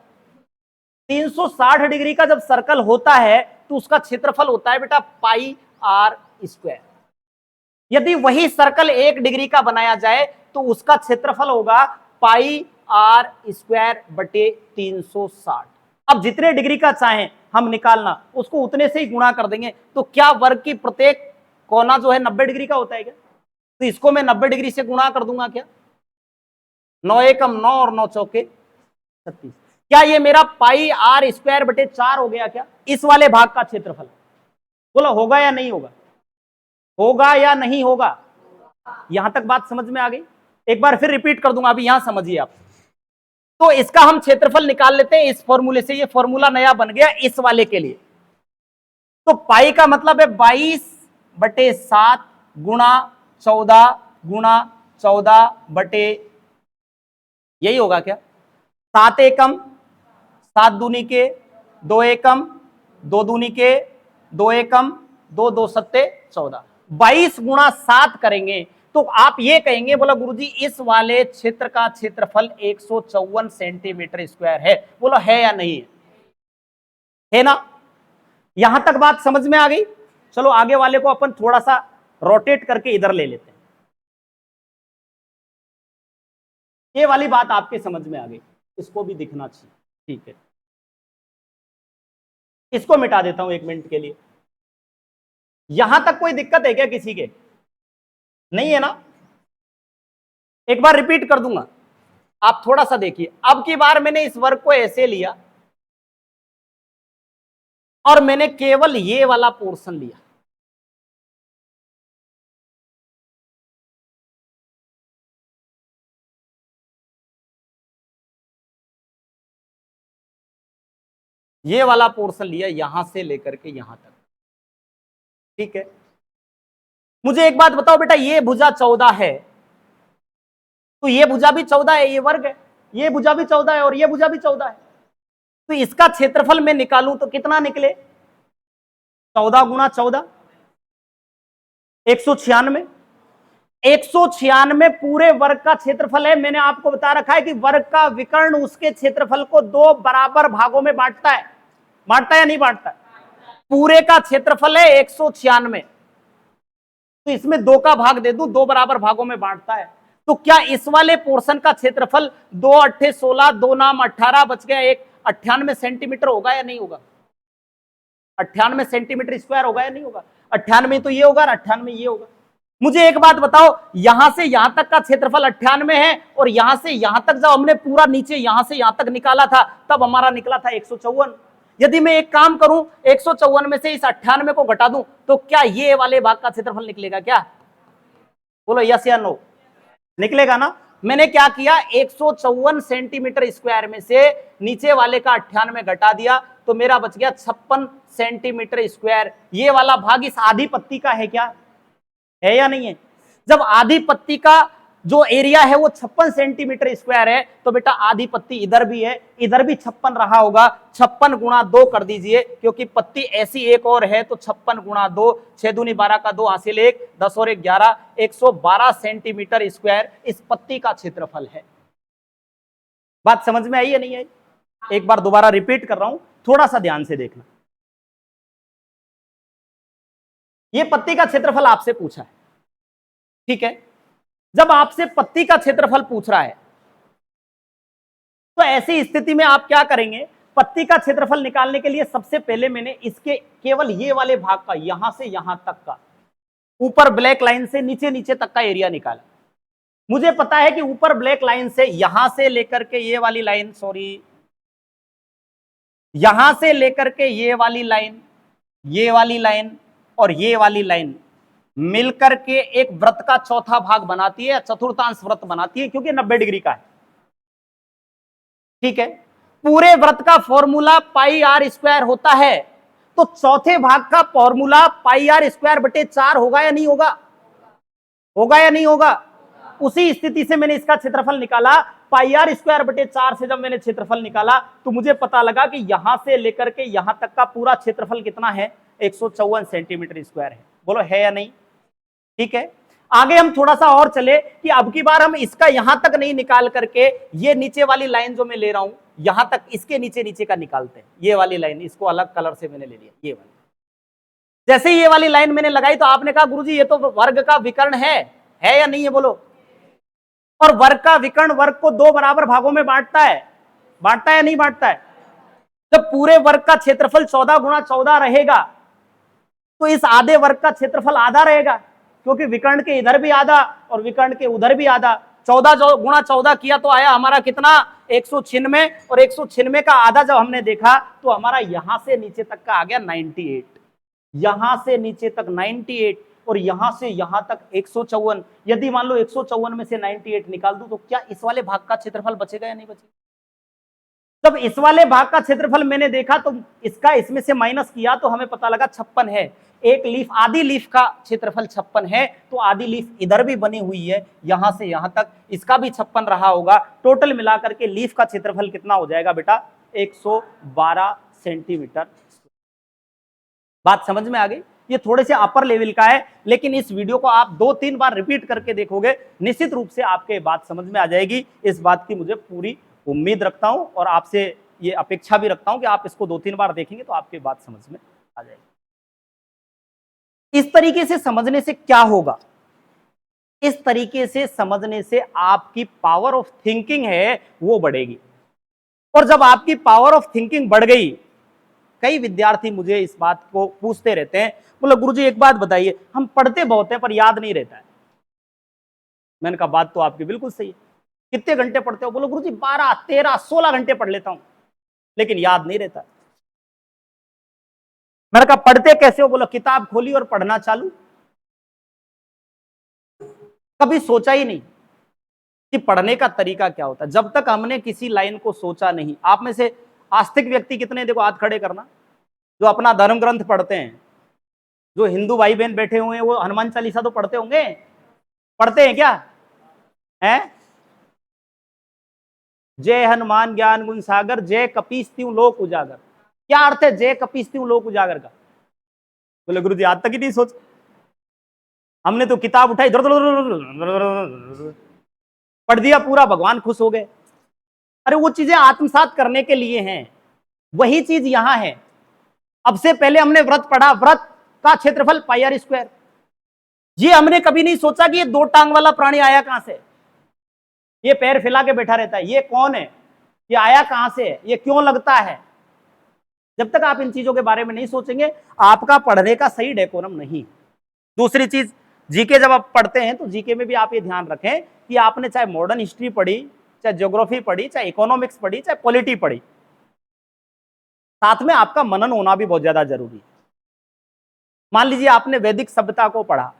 360 डिग्री का जब सर्कल होता है तो उसका क्षेत्रफल होता है बेटा पाई आर स्क्वायर। यदि वही सर्कल 1 डिग्री का बनाया जाए तो उसका क्षेत्रफल होगा पाई आर स्क्वायर बटे 360। अब जितने डिग्री का चाहें हम निकालना, उसको उतने से ही गुणा कर देंगे। तो क्या वर्ग की प्रत्येक कोना जो है 90 डिग्री का होता है क्या? तो इसको मैं 90 डिग्री से गुणा कर दूंगा क्या? 9 एकम 9 और 9 चौके 36। क्या ये मेरा पाई आर स्क्वायर बटे 4 हो गया क्या? इस वाले भाग का क्षेत्रफल। बोलो होगा या नहीं होगा? होगा या नहीं होगा? यहां तक बात समझ में आ गई? एक बार फिर रिपीट कर दूंगा, अभी यहां समझिए आप। तो इसका हम क्षेत्रफल निकाल लेते हैं इस फॉर्मूले से। ये फॉर्मूला नया बन गया इस वाले के लिए। तो पाई का मतलब है 22/7 गुणा 14 गुणा 14 बटे, यही होगा क्या? 7 एकम 7 दूनी के 2 एकम 2 दूनी के 2 एकम 2 2 सत्ते 14, 22 गुणा 7 करेंगे तो आप ये कहेंगे, बोला गुरुजी इस वाले क्षेत्र का क्षेत्रफल 154 सेंटीमीटर स्क्वायर है। बोलो है या नहीं है ना? यहां तक बात समझ में आ गई? चलो आगे वाले को अपन थोड़ा सा रोटेट करके इधर ले लेते हैं। ये वाली बात आपके समझ में आ गई, इसको भी दिखना चाहिए। ठीक है, इसको मिटा देता हूं 1 मिनट के लिए। यहां तक कोई दिक्कत है क्या किसी के? नहीं है ना? एक बार रिपीट कर दूंगा, आप थोड़ा सा देखिए। अब की बार मैंने इस वर्ग को ऐसे लिया और मैंने केवल ये वाला पोर्शन लिया। ये वाला पोर्शन लिया यहां से लेकर के यहां तक। ठीक है, मुझे एक बात बताओ बेटा, ये भुजा 14 है तो ये भुजा भी 14 है, ये वर्ग है। ये भुजा भी 14 है और ये भुजा भी 14 है। तो इसका क्षेत्रफल मैं निकालूं तो कितना निकले? 14 गुणा 14 196। 196 पूरे वर्ग का क्षेत्रफल है। मैंने आपको बता रखा है कि वर्ग का विकर्ण उसके क्षेत्रफल को 2 बराबर भागों में बांटता है। बांटता है या नहीं बांटता? पूरे का क्षेत्रफल है 196, तो इसमें 2 का भाग दे दूं, 2 बराबर भागों में बांटता है। तो क्या इस वाले पोर्शन का क्षेत्रफल 2 8 16 2 नाम 18 बच गया 1 98 सेंटीमीटर होगा या नहीं होगा? 98 सेंटीमीटर स्क्वायर होगा या नहीं होगा? 98 तो ये होगा और 98 ये होगा। मुझे एक बात बताओ, यहां से यहां तक का क्षेत्रफल 98 है और यहां से यहां तक जब हमने पूरा नीचे यहां से यहां तक निकाला था तब हमारा निकला था 154। यदि मैं एक काम करूं, 154 में से इस 98 को घटा दूं तो क्या ये वाले भाग का क्षेत्रफल निकलेगा क्या? बोलो यस या नो? निकलेगा ना? मैंने क्या किया, 154 सेंटीमीटर स्क्वायर में से नीचे वाले का 98 घटा दिया तो मेरा बच गया 56 सेंटीमीटर स्क्वायर। ये वाला भाग इस आधी पत्ती का है क्या? है या नहीं है? जब आधी पत्ती का जो एरिया है वो 56 सेंटीमीटर स्क्वायर है तो बेटा आधी पत्ती इधर भी है, इधर भी 56 रहा होगा। 56 गुणा 2 कर दीजिए, क्योंकि पत्ती ऐसी एक और है तो 56 गुणा 2, 6 दूनी 12 का 2 हासिल 1, 10 और 1 11, 112 सेंटीमीटर स्क्वायर इस पत्ती का क्षेत्रफल है। बात समझ में आई या नहीं आई? एक बार दोबारा रिपीट कर रहा हूं, थोड़ा सा ध्यान से देखना। ये पत्ती का क्षेत्रफल आपसे पूछा है, ठीक है? जब आपसे पत्ती का क्षेत्रफल पूछ रहा है तो ऐसी स्थिति में आप क्या करेंगे? पत्ती का क्षेत्रफल निकालने के लिए सबसे पहले मैंने इसके केवल ये वाले भाग का, यहां से यहां तक का, ऊपर ब्लैक लाइन से नीचे नीचे तक का एरिया निकाला। मुझे पता है कि ऊपर ब्लैक लाइन से यहां से लेकर के ये वाली लाइन, सॉरी, यहां से लेकर के ये वाली लाइन, ये वाली लाइन और ये वाली लाइन मिलकर के एक वृत्त का चौथा भाग बनाती है, चतुर्थांश वृत्त बनाती है, क्योंकि 90 डिग्री का है। ठीक है, पूरे वृत्त का फॉर्मूला पाई आर स्क्वायर होता है, तो चौथे भाग का फॉर्मूला पाई आर स्क्वायर बटे 4 होगा या नहीं होगा? होगा या नहीं होगा? उसी स्थिति से मैंने इसका क्षेत्रफल निकाला। पाई आर स्क्वायर बटे 4 से जब मैंने क्षेत्रफल निकाला तो मुझे पता लगा कि यहां से लेकर के यहां तक का पूरा क्षेत्रफल कितना है? 154 सेंटीमीटर स्क्वायर है। बोलो है या नहीं? ठीक है, आगे हम थोड़ा सा और चले कि अब की बार हम इसका यहां तक नहीं निकाल करके ये नीचे वाली लाइन जो मैं ले रहा हूं यहां तक, इसके नीचे नीचे का निकालते हैं। ये वाली लाइन, इसको अलग कलर से मैंने ले लिया, ये वाली। जैसे ही ये वाली लाइन मैंने लगाई तो आपने कहा गुरुजी ये तो वर्ग का विकर्ण है या नहीं है, बोलो। और वर्ग का विकर्ण वर्ग को दो बराबर भागों में बांटता है या नहीं बांटता है? जब पूरे वर्ग का क्षेत्रफल 14 गुणा 14 रहेगा तो इस आधे वर्ग का क्षेत्रफल आधा रहेगा, क्योंकि विकर्ण के इधर भी आधा और विकर्ण के उधर भी आधा। 14 गुणा 14 किया तो आया हमारा कितना? 196। और 196 का आधा जब हमने देखा तो हमारा यहां से नीचे तक का आ गया 98। यहां से नीचे तक 98 और यहां से यहां तक 154। यदि मान लो 154 में से 98 निकाल दूं तो क्या इस वाले भाग का क्षेत्रफल बचेगा या नहीं बचेगा? जब इस वाले भाग का क्षेत्रफल मैंने देखा तो इसका इसमें से माइनस किया तो हमें पता लगा 56 है। एक लीफ, आधी लीफ का क्षेत्रफल 56 है, तो आधी लीफ इधर भी बनी हुई है यहां से यहां तक, इसका भी 56 रहा होगा। टोटल मिलाकर के लीफ का क्षेत्रफल कितना हो जाएगा बेटा? 112 सेंटीमीटर। बात समझ में आ गई? ये थोड़े से अपर लेवल का है, लेकिन इस वीडियो को आप 2-3 बार रिपीट करके देखोगे, निश्चित रूप से आपके बात समझ में आ जाएगी। इस बात की मुझे पूरी उम्मीद रखता हूं और आपसे ये अपेक्षा भी रखता हूं कि आप इसको 2-3 बार देखेंगे तो आपकी बात समझ में आ जाएगी। इस तरीके से समझने से क्या होगा? इस तरीके से समझने से आपकी पावर ऑफ थिंकिंग है वो बढ़ेगी। और जब आपकी पावर ऑफ थिंकिंग बढ़ गई, कई विद्यार्थी मुझे इस बात को पूछते रहते हैं, बोले गुरुजी एक बात बताइए, हम पढ़ते बहुत हैं पर याद नहीं रहता है। मैंने कहा बात तो आपकी बिल्कुल सही है। कितने घंटे पढ़ते हो? बोलो गुरुजी 12, 13, 16 घंटे पढ़ लेता हूं, लेकिन याद नहीं रहता। मैंने कहा पढ़ते कैसे हो? बोलो किताब खोली और पढ़ना चालू। कभी सोचा ही नहीं कि पढ़ने का तरीका क्या होता है। जब तक हमने किसी लाइन को सोचा नहीं। आप में से आस्तिक व्यक्ति कितने? देखो हाथ खड़े करना, जो अपना धर्म ग्रंथ पढ़ते हैं। जो हिंदू भाई बहन बैठे हुए हैं वो हनुमान चालीसा तो पढ़ते होंगे, पढ़ते हैं क्या? हैं? जय हनुमान ज्ञान गुण सागर, जय कपीस त्यों लोक उजागर। क्या अर्थ है जय कपीस त्यों लोक उजागर का? बोले गुरुजी आज तक ही नहीं सोच, हमने तो किताब उठाई पढ़ दिया पूरा, भगवान खुश हो गए। अरे वो चीजें आत्मसात करने के लिए हैं, वही चीज यहां है। अब से पहले हमने व्रत पढ़ा, व्रत का क्षेत्रफल πr²। ये हमने कभी नहीं सोचा कि ये 2 टांग वाला प्राणी आया कहां से, ये पैर फैला के बैठा रहता है, ये कौन है, ये आया कहां से, ये क्यों लगता है। जब तक आप इन चीजों के बारे में नहीं सोचेंगे, आपका पढ़ने का सही डेकोरम नहीं। दूसरी चीज, जीके जब आप पढ़ते हैं तो जीके में भी आप ये ध्यान रखें कि आपने चाहे मॉडर्न हिस्ट्री पढ़ी, चाहे ज्योग्राफी पढ़ी, चाहे इकोनॉमिक्स पढ़ी, चाहे पॉलिटी पढ़ी, साथ में आपका मनन होना भी बहुत ज्यादा जरूरी है। मान लीजिए आपने वैदिक सभ्यता को पढ़ा,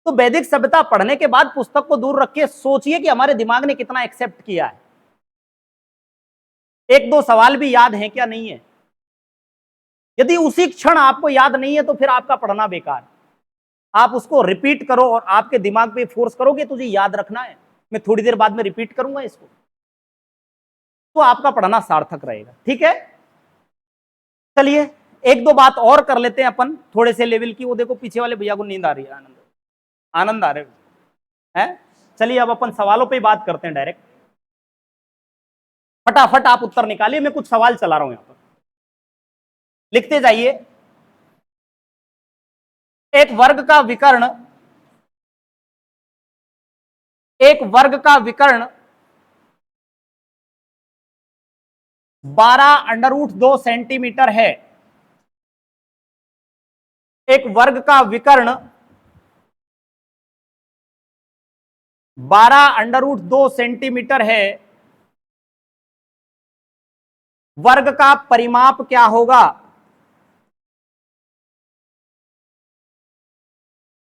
तो वैदिक सभ्यता पढ़ने के बाद पुस्तक को दूर रख के सोचिए कि हमारे दिमाग ने कितना एक्सेप्ट किया है। 1-2 सवाल भी याद है क्या? नहीं है। यदि उसी क्षण आपको याद नहीं है तो फिर आपका पढ़ना बेकार। आप उसको रिपीट करो और आपके दिमाग पे फोर्स करो कि तुझे याद रखना है, मैं थोड़ी देर बाद में रिपीट करूंगा इसको, तो आपका पढ़ना सार्थक रहेगा। ठीक है, चलिए 1-2 बात और कर लेते हैं अपन थोड़े से लेवल की। वो देखो पीछे वाले भैया को नींद आ रही है, आनंद आ रहे हैं। चलिए अब अपन सवालों पे बात करते हैं डायरेक्ट। फटाफट आप उत्तर निकालिए, मैं कुछ सवाल चला रहा हूं यहां पर, लिखते जाइए। एक वर्ग का विकर्ण 12√2 सेंटीमीटर है। एक वर्ग का विकर्ण 12√2 सेंटीमीटर है। वर्ग का परिमाप क्या होगा?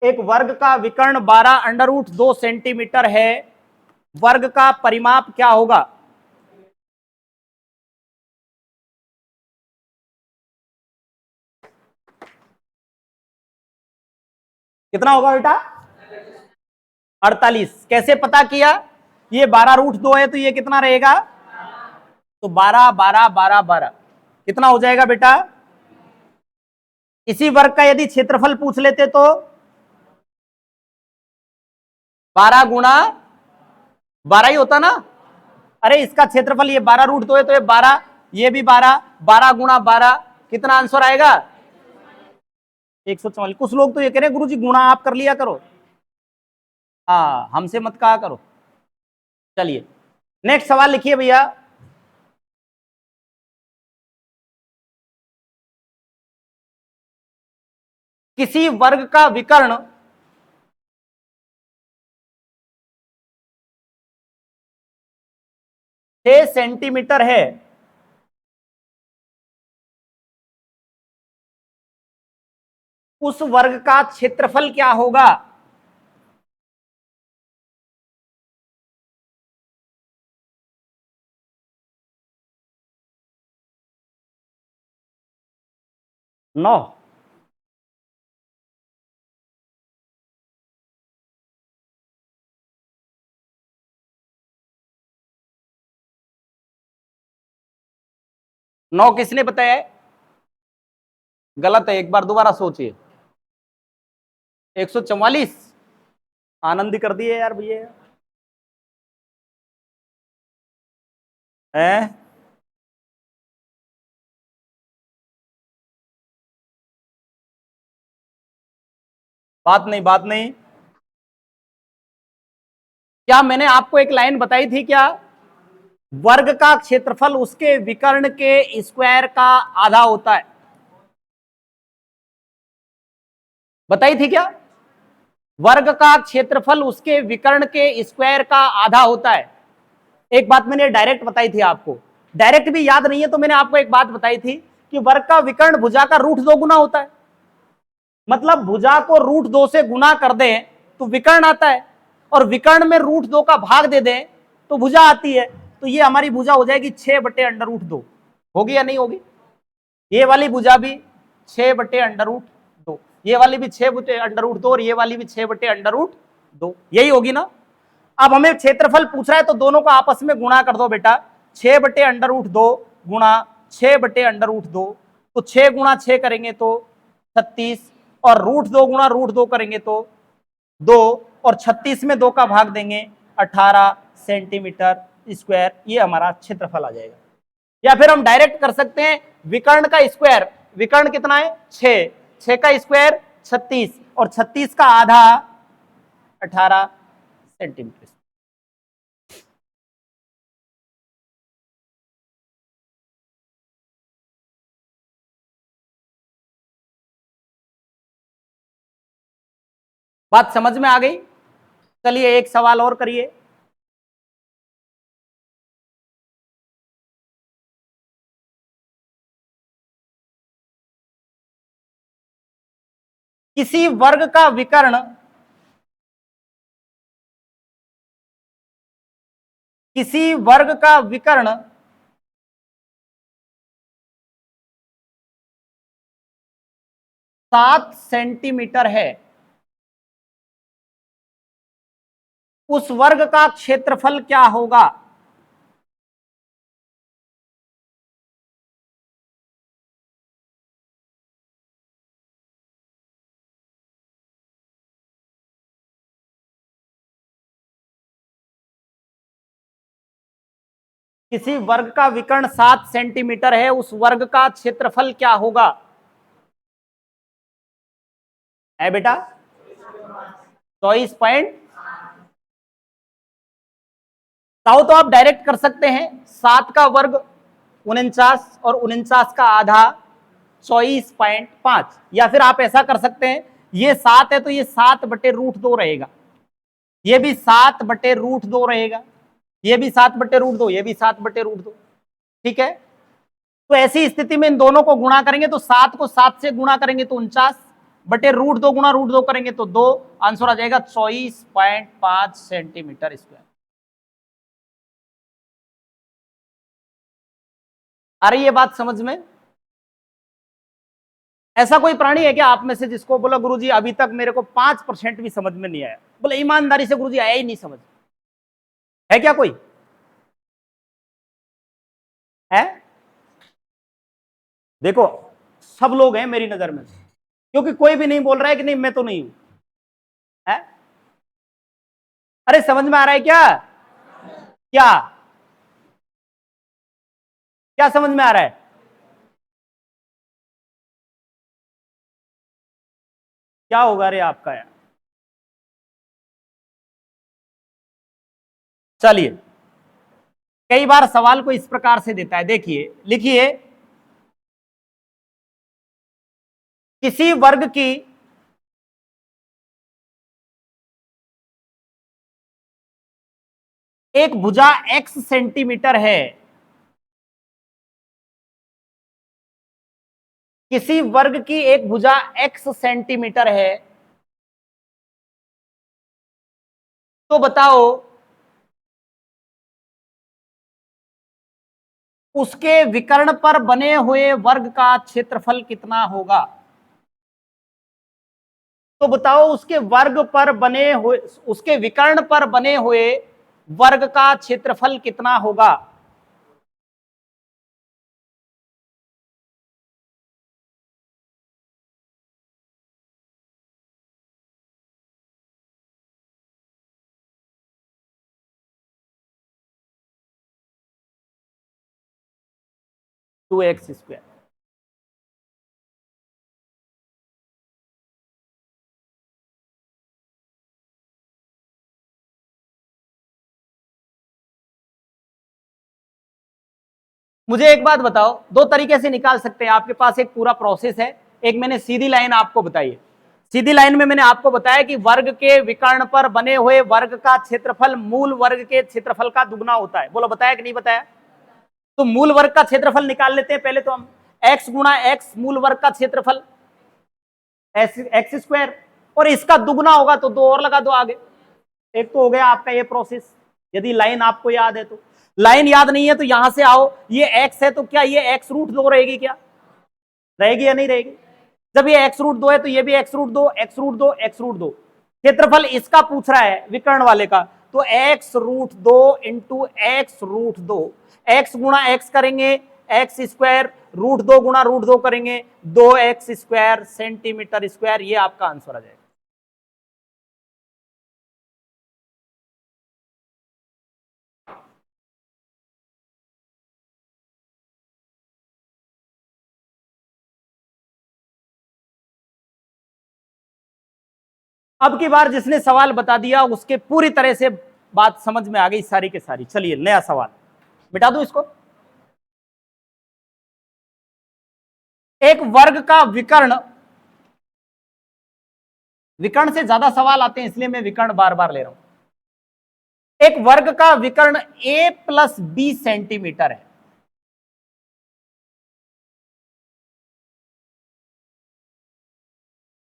एक वर्ग का विकर्ण 12√2 सेंटीमीटर है, वर्ग का परिमाप क्या होगा? कितना होगा बेटा? 48। कैसे पता किया? ये 12√2 है तो ये कितना रहेगा? तो 12, 12, 12, 12 कितना हो जाएगा बेटा? इसी वर्ग का यदि क्षेत्रफल पूछ लेते तो 12 गुणा 12 ही होता ना। अरे इसका क्षेत्रफल ये 12√2 है तो ये 12, ये भी 12, 12 गुणा 12 कितना आंसर आएगा? 144। कुछ लोग तो ये कह रहे हैं गुरुजी गुणा आप कर लिया करो, हाँ हमसे मत कहा करो। चलिए नेक्स्ट सवाल लिखिए भैया। किसी वर्ग का विकर्ण छह सेंटीमीटर है, उस वर्ग का क्षेत्रफल क्या होगा? नौ। नौ किसने बताया है? गलत है, एक बार दोबारा सोचिए। 144। आनंद ही कर दिए यार भैया है। बात नहीं, बात नहीं। क्या मैंने आपको एक लाइन बताई थी क्या? वर्ग का क्षेत्रफल उसके विकर्ण के स्क्वायर का आधा होता है, बताई थी क्या? वर्ग का क्षेत्रफल उसके विकर्ण के स्क्वायर का आधा होता है। एक बात मैंने डायरेक्ट बताई थी आपको, डायरेक्ट भी याद नहीं है तो मैंने आपको एक बात बताई थी कि वर्ग का विकर्ण भुजा का √2 गुना होता है। मतलब भुजा को √2 से गुना कर दें तो विकर्ण आता है, और विकर्ण में √2 का भाग दे दें तो भुजा आती है। तो ये हमारी भुजा हो जाएगी 6/√2। होगी या नहीं होगी? ये वाली भुजा भी 6/√2, ये वाली भी 6/√2 और ये वाली भी 6/√2, यही होगी ना? अब हमें क्षेत्रफल पूछ रहा है तो दोनों को आपस में गुणा कर दो बेटा। 6/√2 गुणा 6/√2, तो 6 गुणा 6 करेंगे तो 36, और √2 गुणा √2 करेंगे तो 2, और 36 में 2 का भाग देंगे 18 सेंटीमीटर स्क्वायर, ये हमारा क्षेत्रफल आ जाएगा। या फिर हम डायरेक्ट कर सकते हैं, विकर्ण का स्क्वायर, विकर्ण कितना है 6, 6 का स्क्वायर 36, और 36 का आधा 18 सेंटीमीटर। बात समझ में आ गई? चलिए एक सवाल और करिए। किसी वर्ग का विकर्ण किसी वर्ग का विकर्ण 7 सेंटीमीटर है, उस वर्ग का क्षेत्रफल क्या होगा? किसी वर्ग का विकर्ण 7 सेंटीमीटर है, उस वर्ग का क्षेत्रफल क्या होगा? है बेटा 24 पॉइंट। चाहो तो आप डायरेक्ट कर सकते हैं, 7 का वर्ग 49 और 49 का आधा 24.5, या फिर आप ऐसा कर सकते हैं, ये 7 है तो ये 7/√2 रहेगा, ये भी 7/√2 रहेगा, ये भी 7/√2, ये भी 7/√2। ठीक है, तो ऐसी स्थिति में इन दोनों को गुणा करेंगे तो 7 को 7 से गुणा करेंगे तो 49/√2 गुणा √2 करेंगे तो 2, आंसर आ जाएगा 24.5 सेंटीमीटर स्क्वायर। आ रही है बात समझ में? ऐसा कोई प्राणी है क्या आप में से जिसको बोला गुरुजी अभी तक मेरे को 5% भी समझ में नहीं आया? बोले ईमानदारी से गुरुजी आया ही नहीं समझ, है क्या कोई? है? देखो सब लोग हैं मेरी नजर में, क्योंकि कोई भी नहीं बोल रहा है कि नहीं मैं तो नहीं हूं। है? अरे समझ में आ रहा है क्या? क्या क्या समझ में आ रहा है? क्या होगा रे आपका यार? चलिए, कई बार सवाल को इस प्रकार से देता है, देखिए लिखिए, किसी वर्ग की एक भुजा x सेंटीमीटर है, किसी वर्ग की एक भुजा x सेंटीमीटर है, तो बताओ उसके विकर्ण पर बने हुए वर्ग का क्षेत्रफल कितना होगा? तो बताओ उसके वर्ग पर बने हुए, उसके विकर्ण पर बने हुए वर्ग का क्षेत्रफल कितना होगा? Two x square. मुझे एक बात बताओ, दो तरीके से निकाल सकते हैं, आपके पास एक पूरा प्रोसेस है। एक मैंने सीधी लाइन आपको बताई है, सीधी लाइन में मैंने आपको बताया कि वर्ग के विकर्ण पर बने हुए वर्ग का क्षेत्रफल मूल वर्ग के क्षेत्रफल का दुगना होता है। बोलो, बताया कि नहीं बताया? तो मूल वर्ग का क्षेत्रफल निकाल लेते हैं पहले तो हम। x गुणा एक्स मूल वर्ग का क्षेत्रफल एक्स स्क्वायर, और इसका दुगना होगा तो दो और लगा दो आगे। एक तो हो गया आपका ये प्रोसेस, यदि लाइन आपको याद है तो। लाइन याद नहीं है तो यहां से आओ, ये x है तो क्या ये x रूट दो रहेगी? क्या रहेगी या नहीं रहेगी? जब ये x रूट दो है तो ये भी x रूट दो, x रूट दो, x रूट दो। क्षेत्रफल इसका पूछ रहा है विकर्ण वाले का, तो x रूट दो इंटू एक्स रूट दो, x गुणा एक्स करेंगे एक्स स्क्वायर, रूट दो गुणा रूट दो करेंगे 2x स्क्वायर सेंटीमीटर स्क्वायर, ये आपका आंसर आ जाएगा। अब की बार जिसने सवाल बता दिया उसके पूरी तरह से बात समझ में आ गई सारी के सारी। चलिए नया सवाल, मिटा दूं इसको। एक वर्ग का विकर्ण, विकर्ण से ज्यादा सवाल आते हैं इसलिए मैं विकर्ण बार बार ले रहा हूं। एक वर्ग का विकर्ण a प्लस बी सेंटीमीटर है,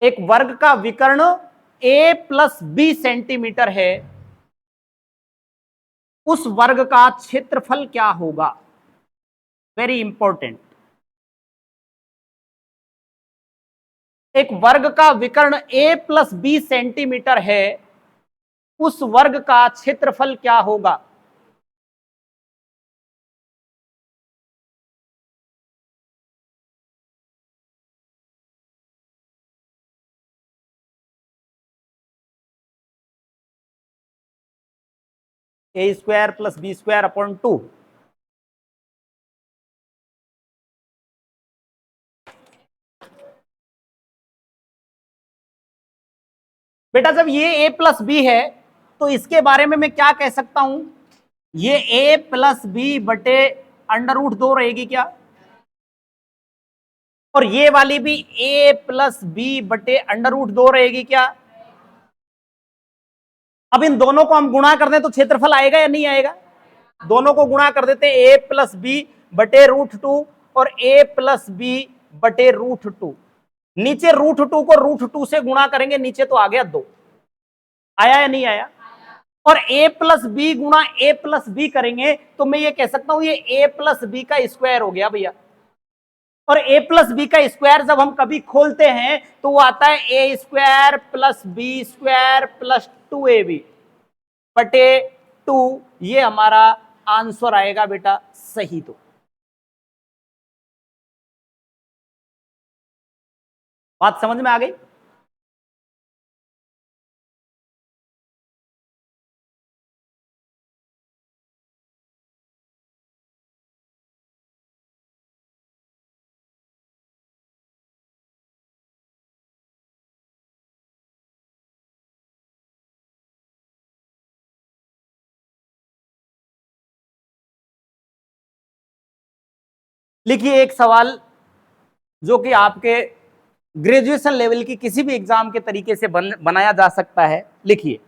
एक वर्ग का विकर्ण a प्लस बी सेंटीमीटर है, उस वर्ग का क्षेत्रफल क्या होगा? Very important. एक वर्ग का विकर्ण a प्लस बी सेंटीमीटर है, उस वर्ग का क्षेत्रफल क्या होगा? A square plus b square upon 2। बेटा जब ये a प्लस बी है तो इसके बारे में मैं क्या कह सकता हूं, ये a प्लस बी बटे अंडर रूट दो रहेगी क्या, और ये वाली भी a प्लस बी बटे अंडर रूट दो रहेगी क्या? अब इन दोनों को हम गुणा कर दें तो क्षेत्रफल आएगा या नहीं आएगा? दोनों को गुणा कर देते हैं, a प्लस बी बटे रूट टू और a प्लस बी बटे रूट टू। नीचे रूट टू को रूट टू से गुणा करेंगे, नीचे तो आ गया दो। आया या नहीं आया? और a प्लस बी गुणा a प्लस बी करेंगे तो मैं ये कह सकता हूं ये a प्लस बी का स्क्वायर हो गया भैया। और a प्लस बी का स्क्वायर जब हम कभी खोलते हैं तो वो आता है a square plus b square plus 2ab बटे 2। ये हमारा आंसर आएगा बेटा सही। तो बात समझ में आ गई? लिखिए एक सवाल जो कि आपके ग्रेजुएशन लेवल की किसी भी एग्जाम के तरीके से बनाया जा सकता है। लिखिए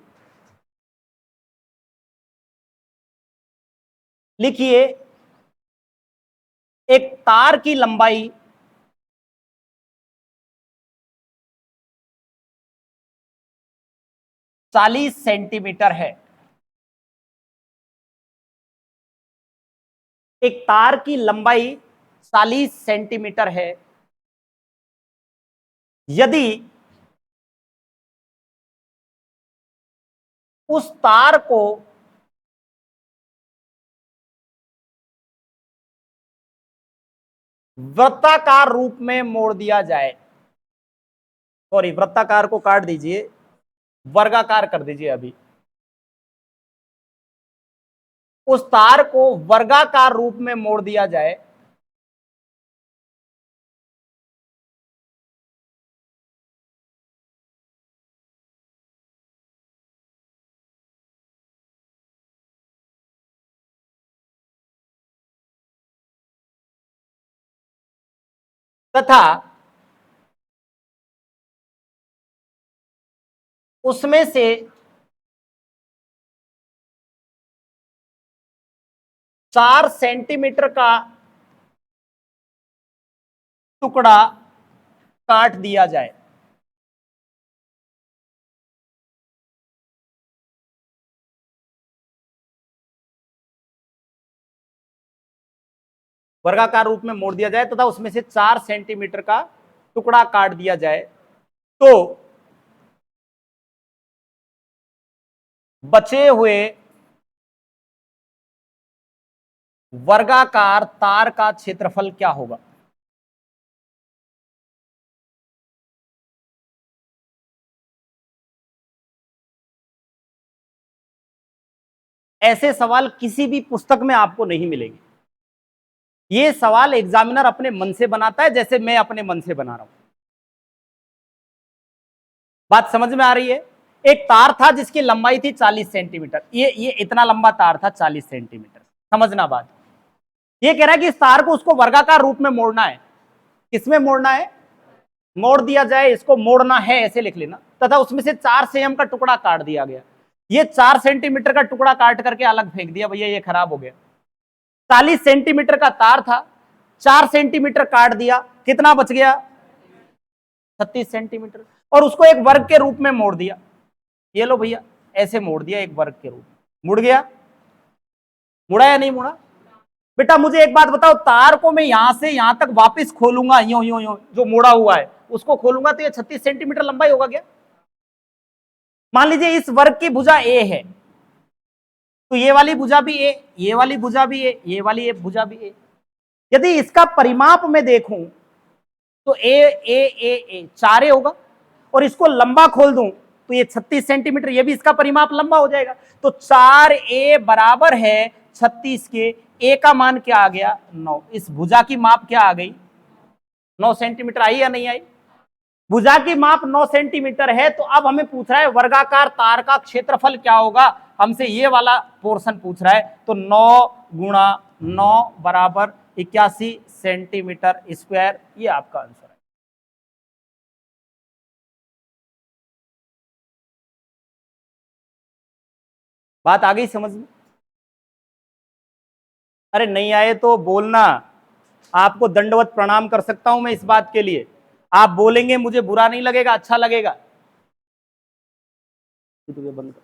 लिखिए एक तार की लंबाई 40 सेंटीमीटर है। एक तार की लंबाई 40 सेंटीमीटर है। यदि उस तार को वृत्ताकार रूप में मोड़ दिया जाए, सॉरी वृत्ताकार को काट दीजिए, वर्गाकार कर दीजिए। अभी उस तार को वर्गाकार रूप में मोड़ दिया जाए तथा उसमें से 4 सेंटीमीटर का टुकड़ा काट दिया जाए। वर्गाकार रूप में मोड़ दिया जाए तथा उसमें से 4 सेंटीमीटर का टुकड़ा काट दिया जाए तो बचे हुए वर्गाकार तार का क्षेत्रफल क्या होगा? ऐसे सवाल किसी भी पुस्तक में आपको नहीं मिलेंगे। ये सवाल एग्जामिनर अपने मन से बनाता है, जैसे मैं अपने मन से बना रहा हूं। बात समझ में आ रही है? एक तार था जिसकी लंबाई थी 40 सेंटीमीटर। ये इतना लंबा तार था 40 सेंटीमीटर। समझना बात। ये कह रहा है कि इस तार को उसको वर्गाकार रूप में मोड़ना है। किसमें मोड़ना है? मोड़ दिया जाए, इसको मोड़ना है ऐसे लिख लेना। तथा उसमें से 4 सेंटीमीटर का टुकड़ा काट दिया गया। ये 4 सेंटीमीटर का टुकड़ा काट करके अलग फेंक दिया, भैया ये खराब हो गया। 40 सेंटीमीटर का तार था, 4 सेंटीमीटर काट दिया, कितना बच गया? 36 सेंटीमीटर। और उसको एक वर्ग के रूप में मोड़ दिया। ये लो भैया, ऐसे मोड़ दिया एक वर्ग के रूप में। मुड़ गया? मुड़ा या नहीं मुड़ा? बेटा मुझे एक बात बताओ, तार को मैं यहां से यहां तक वापस खोलूंगा, यूं यूं यूं जो मोड़ा हुआ है उसको खोलूंगा तो ये 36 सेंटीमीटर लंबाई होगा क्या? मान लीजिए इस वर्ग की भुजा ए है, तो ये वाली भुजा भी ए, ये वाली भुजा भी ए, ये वाली भुजा भी ए। यदि इसका परिमाप में देखूं तो ए ए ए ए 4 होगा, और इसको लंबा खोल दूं तो ये 36 सेंटीमीटर, ये भी इसका परिमाप लंबा हो जाएगा। तो 4a बराबर है 36 के। ए का मान क्या आ गया? 9। इस भुजा की माप क्या आ गई? 9 सेंटीमीटर आई या नहीं आई? भुजा की माप 9 सेंटीमीटर है। तो अब हमें पूछ रहा है वर्गाकार तार का क्षेत्रफल क्या होगा। हमसे ये वाला पोर्शन पूछ रहा है। तो 9 गुणा 9 बराबर 81 सेंटीमीटर स्क्वायर। ये आपका आंसर है। बात आ गई समझ में? अरे नहीं आए तो बोलना, आपको दंडवत प्रणाम कर सकता हूं मैं इस बात के लिए। आप बोलेंगे मुझे बुरा नहीं लगेगा, अच्छा लगेगा। बंद कर।